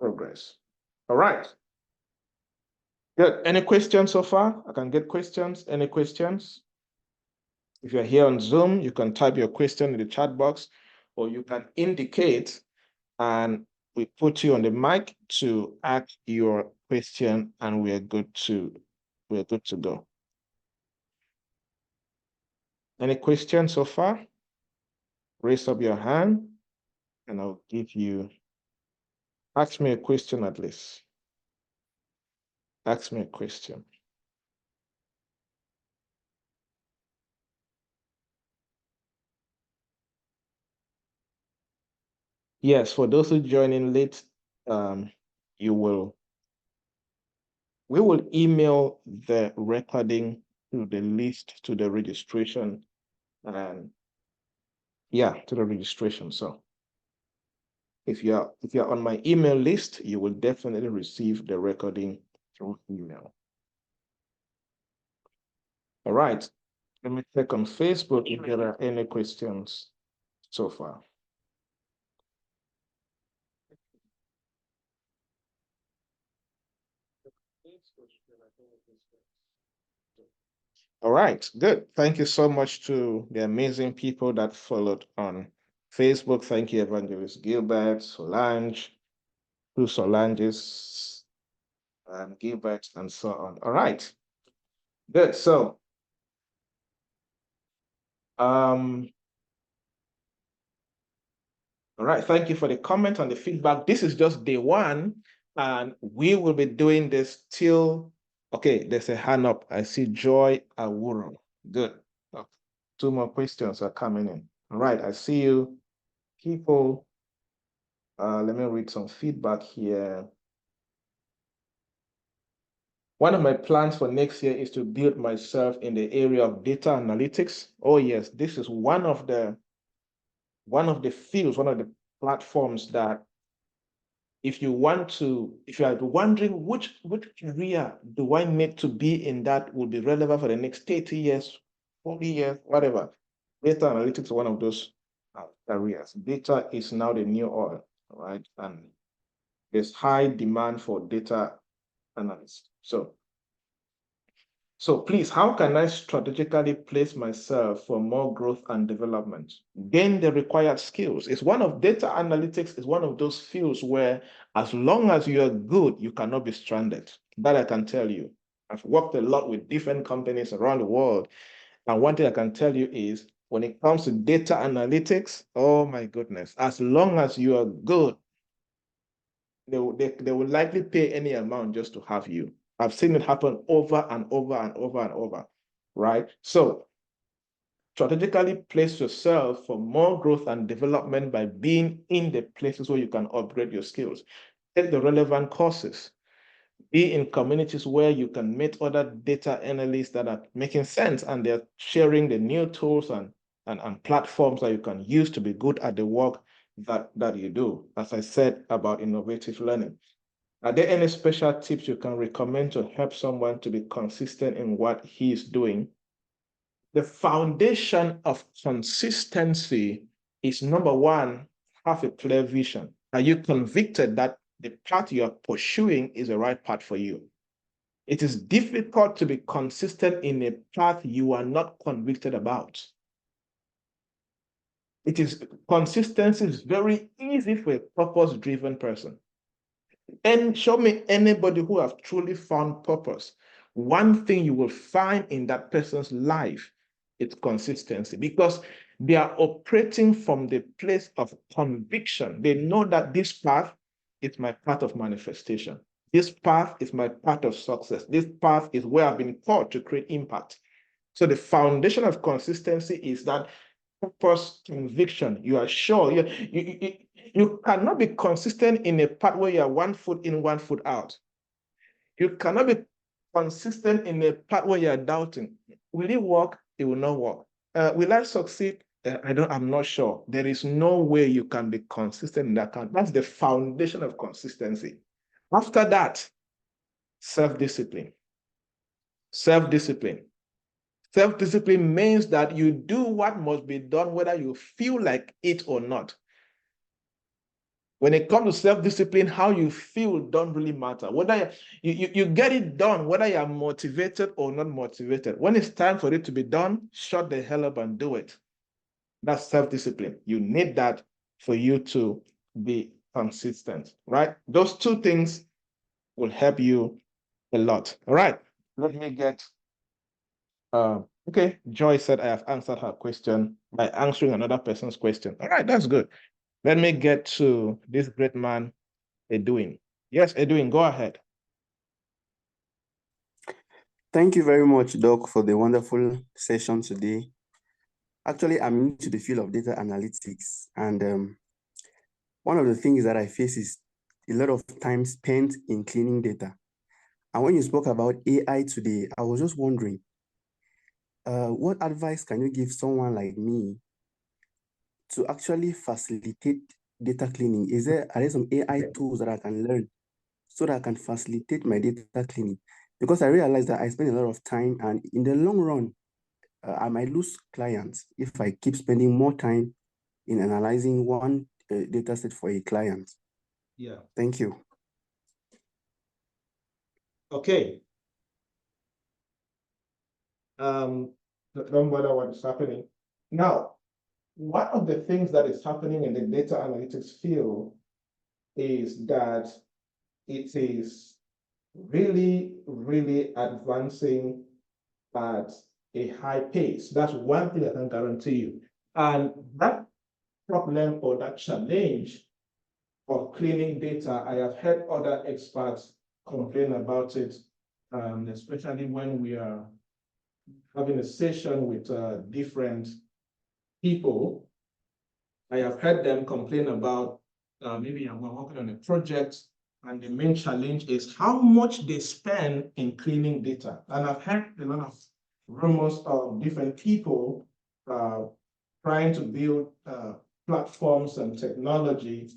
A: progress. All right. Good. Any questions so far? I can get questions. Any questions? If you're here on Zoom, you can type your question in the chat box, or you can indicate and we put you on the mic to ask your question, and we're good to go. Any questions so far? Raise up your hand and I'll give you, ask me a question at least. Ask me a question. Yes, for those who join in late, we will email the recording to the list, to the registration, and to the registration. So if you're on my email list, you will definitely receive the recording through email. All right. Let me check on Facebook if there are any questions so far. All right, good. Thank you so much to the amazing people that followed on Facebook. Thank you, Evangelist Gilbert, Solange, who Solanges, and Gilbert, and so on. All right, good. So, all right, thank you for the comment and the feedback. This is just day one, and we will be doing this till, okay, there's a hand up. I see Joy Awuro. Good. Okay. Two more questions are coming in. All right, I see you. People, let me read some feedback here. One of my plans for next year is to build myself in the area of data analytics. Oh yes, this is one of the fields, one of the platforms that if you are wondering which career do I need to be in that will be relevant for the next 30 years, 40 years, whatever. Data analytics is one of those careers. Data is now the new oil, right? And there's high demand for data analysts. So please, how can I strategically place myself for more growth and development? Gain the required skills. It's one of data analytics is one of those fields where as long as you are good, you cannot be stranded. That I can tell you. I've worked a lot with different companies around the world. And one thing I can tell you is when it comes to data analytics, oh my goodness, as long as you are good, they will likely pay any amount just to have you. I've seen it happen over and over and over and over, right? So strategically place yourself for more growth and development by being in the places where you can upgrade your skills. Take the relevant courses. Be in communities where you can meet other data analysts that are making sense and they're sharing the new tools and platforms that you can use to be good at the work that you do. As I said about innovative learning. Are there any special tips you can recommend to help someone to be consistent in what he is doing? The foundation of consistency is number one, have a clear vision. Are you convicted that the path you are pursuing is the right path for you? It is difficult to be consistent in a path you are not convicted about. Consistency is very easy for a purpose-driven person. And show me anybody who have truly found purpose. One thing you will find in that person's life is consistency because they are operating from the place of conviction. They know that this path is my path of manifestation. This path is my path of success. This path is where I've been called to create impact. So the foundation of consistency is that purpose, conviction. You are sure. You cannot be consistent in a path where you are 1 foot in, 1 foot out. You cannot be consistent in a path where you are doubting. Will it work? It will not work. Will I succeed? I'm not sure. There is no way you can be consistent in that kind. That's the foundation of consistency. After that, self-discipline. Self-discipline. Self-discipline means that you do what must be done, whether you feel like it or not. When it comes to self-discipline, how you feel don't really matter. Whether you get it done, whether you're motivated or not motivated. When it's time for it to be done, shut the hell up and do it. That's self-discipline. You need that for you to be consistent, right? Those two things will help you a lot. All right, let me get okay, Joy said I have answered her question by answering another person's question. All right, that's good. Let me get to this great man, Edwin. Yes, Edwin, go ahead.
B: Thank you very much, Doc, for the wonderful session today. Actually, I'm into the field of data analytics, and one of the things that I face is a lot of time spent in cleaning data. And when you spoke about AI today, I was just wondering, what advice can you give someone like me to actually facilitate data cleaning? Are there some AI tools that I can learn so that I can facilitate my data cleaning? Because I realize that I spend a lot of time, and in the long run, I might lose clients if I keep spending more time in analyzing one data set for a client.
A: Yeah.
B: Thank you.
A: Okay. Don't bother what is happening. Now, one of the things that is happening in the data analytics field is that it is really, really advancing at a high pace. That's one thing I can guarantee you. And that problem or that challenge of cleaning data, I have heard other experts complain about it, especially when we are having a session with different people. I have heard them complain about maybe we're working on a project and the main challenge is how much they spend in cleaning data. And I've heard a lot of rumors of different people trying to build platforms and technology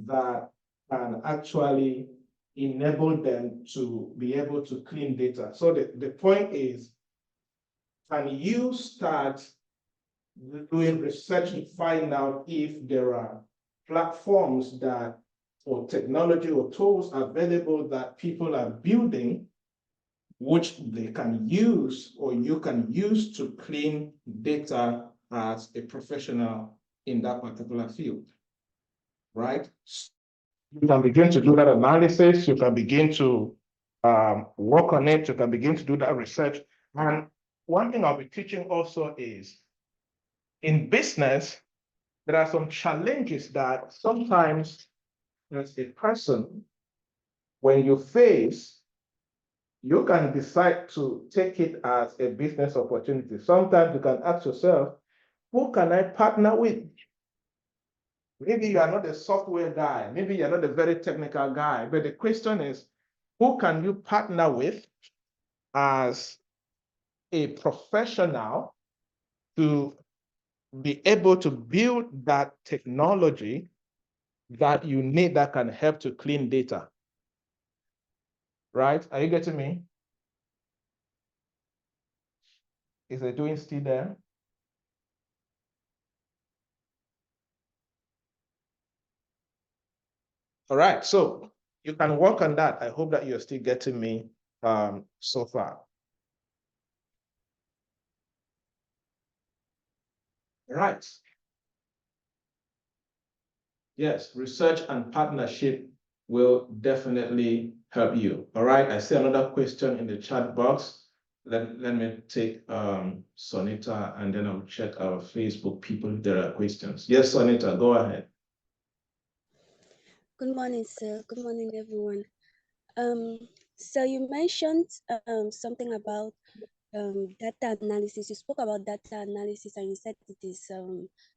A: that can actually enable them to be able to clean data. So the point is, can you start doing research to find out if there are platforms that or technology or tools available that people are building which they can use or you can use to clean data as a professional in that particular field, right? You can begin to do that analysis, you can begin to work on it, you can begin to do that research. And one thing I'll be teaching also is in business, there are some challenges that sometimes as a person, when you face, you can decide to take it as a business opportunity. Sometimes you can ask yourself, who can I partner with? Maybe you are not a software guy, maybe you're not a very technical guy, but the question is, who can you partner with as a professional to be able to build that technology that you need that can help to clean data? Right? Are you getting me? Is the doing still there? All right, so you can work on that. I hope that you're still getting me so far. Right. Yes, research and partnership will definitely help you. All right, I see another question in the chat box. Let me take Sonita and then I'll check our Facebook people if there are questions. Yes, Sonita, go ahead.
C: Good morning, sir. Good morning, everyone. So you mentioned something about data analysis. You spoke about data analysis and you said it is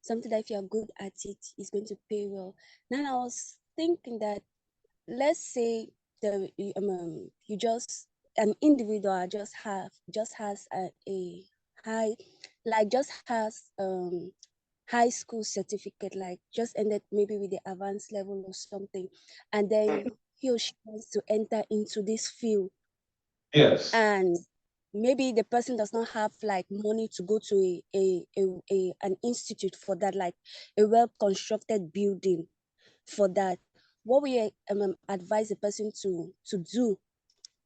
C: something that if you're good at it, is going to pay well. Now I was thinking that let's say you just an individual just has a high just has high school certificate, like just ended maybe with the advanced level or something, and then he or she wants to enter into this field.
A: Yes.
C: And maybe the person does not have like money to go to an institute for that, like a well-constructed building for that. What we advise a person to do?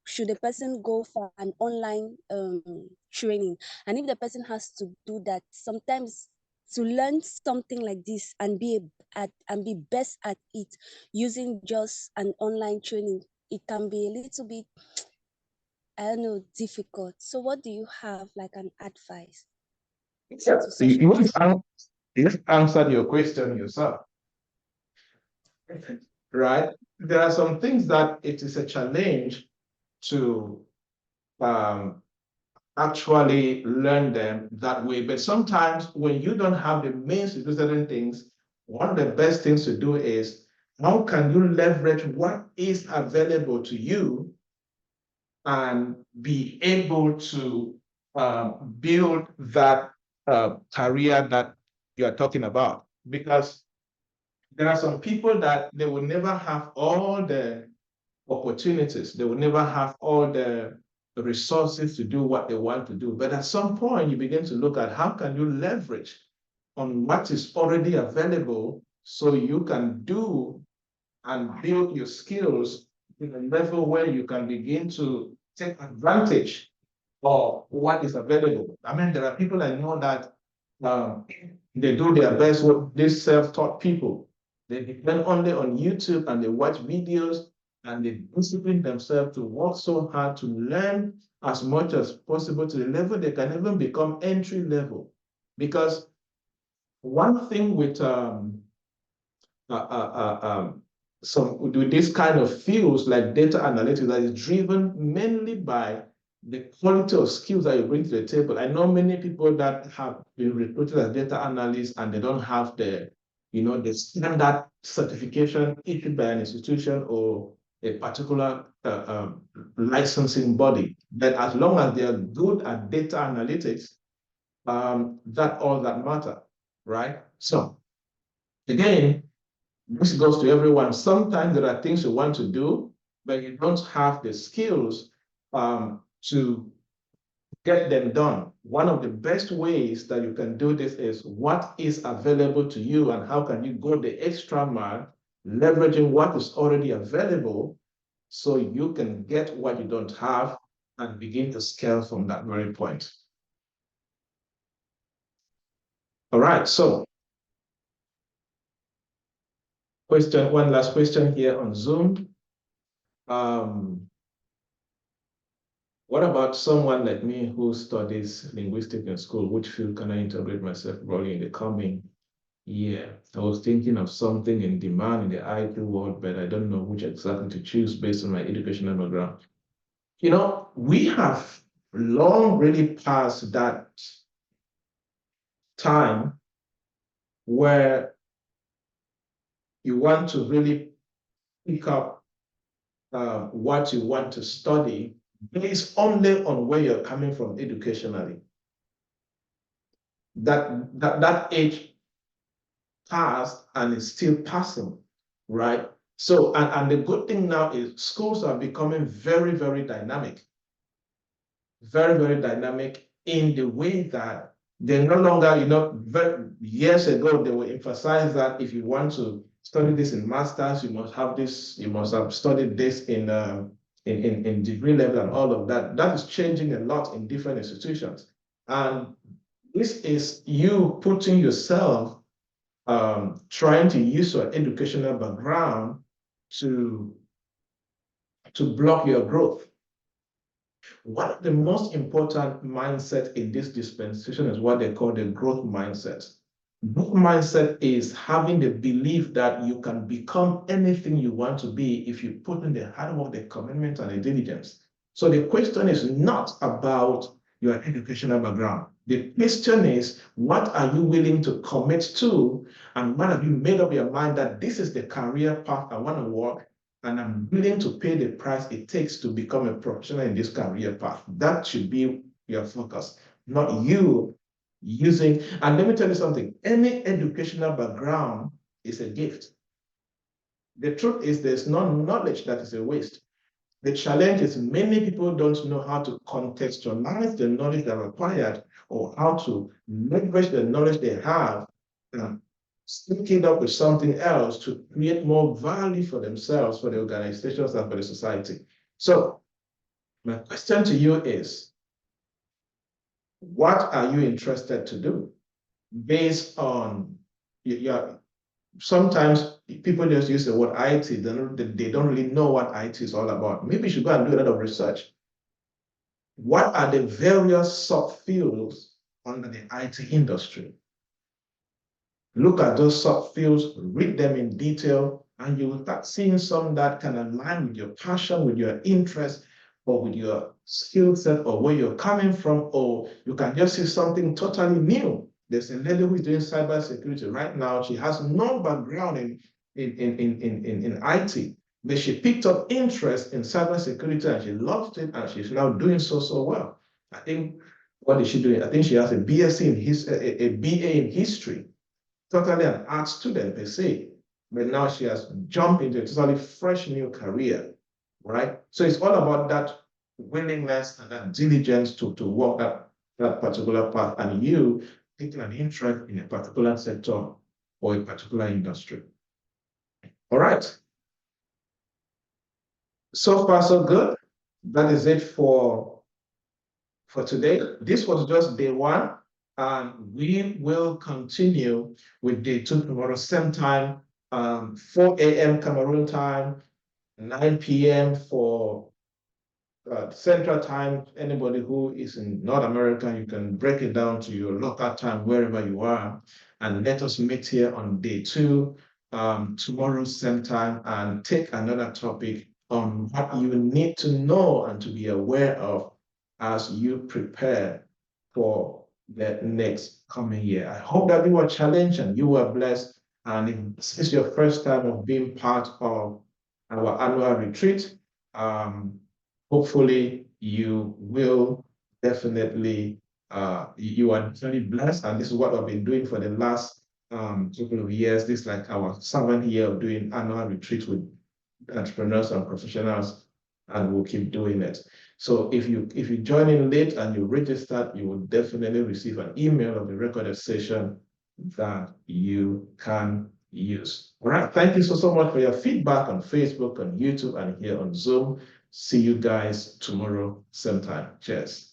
C: Should the person go for an online training? And if the person has to do that, sometimes to learn something like this and be best at it using just an online training, it can be a little bit, I don't know, difficult. So what do you have like an advice?
A: Yeah, you answered your question yourself. Right? There are some things that it is a challenge to actually learn them that way. But sometimes when you don't have the means to do certain things, one of the best things to do is how can you leverage what is available to you and be able to build that career that you are talking about? Because there are some people that they will never have all the opportunities. They will never have all the resources to do what they want to do. But at some point, you begin to look at how can you leverage on what is already available so you can do and build your skills in a level where you can begin to take advantage of what is available. I mean, there are people I know that they do their best with these self-taught people. They depend only on YouTube and they watch videos and they discipline themselves to work so hard to learn as much as possible to the level they can even become entry level. Because one thing with with this kind of fields like data analytics that is driven mainly by the quality of skills that you bring to the table. I know many people that have been recruited as data analysts and they don't have the the standard certification issued by an institution or a particular licensing body. But as long as they are good at data analytics, that's all that matter, right? So again, this goes to everyone. Sometimes there are things you want to do, but you don't have the skills to get them done. One of the best ways that you can do this is what is available to you and how can you go the extra mile, leveraging what is already available so you can get what you don't have and begin to scale from that very point. All right, so one last question here on Zoom. What about someone like me who studies linguistics in school? Which field can I integrate myself probably in the coming year? I was thinking of something in demand in the IT world, but I don't know which exactly to choose based on my educational background. We have long really passed that time where you want to really pick up what you want to study based only on where you're coming from educationally. That age passed and is still passing, right? So, and the good thing now is schools are becoming very, very dynamic. Very, very dynamic in the way that they're no longer, years ago, they will emphasize that if you want to study this in masters, you must have this, you must have studied this in degree level and all of that. That is changing a lot in different institutions. And this is you putting yourself, trying to use your educational background to block your growth. One of the most important mindset in this dispensation is what they call the growth mindset. Growth mindset is having the belief that you can become anything you want to be if you put in the hard work, the commitment, and the diligence. So the question is not about your educational background. The question is, what are you willing to commit to, and what have you made up your mind that this is the career path I want to walk, and I'm willing to pay the price it takes to become a professional in this career path. That should be your focus, not you using. And let me tell you something, any educational background is a gift. The truth is there's no knowledge that is a waste. The challenge is many people don't know how to contextualize the knowledge they're acquired or how to leverage the knowledge they have and sync it up with something else to create more value for themselves, for the organizations, and for the society. So my question to you is, what are you interested to do based on sometimes people just use the word IT, they don't really know what IT is all about. Maybe you should go and do a lot of research. What are the various subfields under the IT industry? Look at those subfields, read them in detail, and you will start seeing some that can align with your passion, with your interest, or with your skill set, or where you're coming from, or you can just see something totally new. There's a lady who is doing cybersecurity right now. She has no background in IT, but she picked up interest in cybersecurity and she loved it, and she's now doing so well. I think, what is she doing? I think she has a BSc in a BA in history. Totally an art student per se, but now she has jumped into a totally fresh new career, right? So it's all about that willingness and that diligence to walk that particular path, and you taking an interest in a particular sector or a particular industry. All right. So far, so good. That is it for today. This was just day one, and we will continue with day two tomorrow, same time, 4 a.m. Cameroon time, 9 p.m. for Central Time. Anybody who is in North America, you can break it down to your local time wherever you are, and let us meet here on day two, tomorrow same time, and take another topic on what you need to know and to be aware of as you prepare for the next coming year. I hope that you were challenged and you were blessed, And if this is your first time of being part of our annual retreat, hopefully you will definitely, you are definitely blessed. And this is what I've been doing for the last couple of years. This is like our 7th year of doing annual retreats with entrepreneurs and professionals, and we'll keep doing it. So if you join in late and you registered, you will definitely receive an email of the recorded session that you can use. All right. Thank you so much for your feedback on Facebook, on YouTube, and here on Zoom. See you guys tomorrow, same time. Cheers.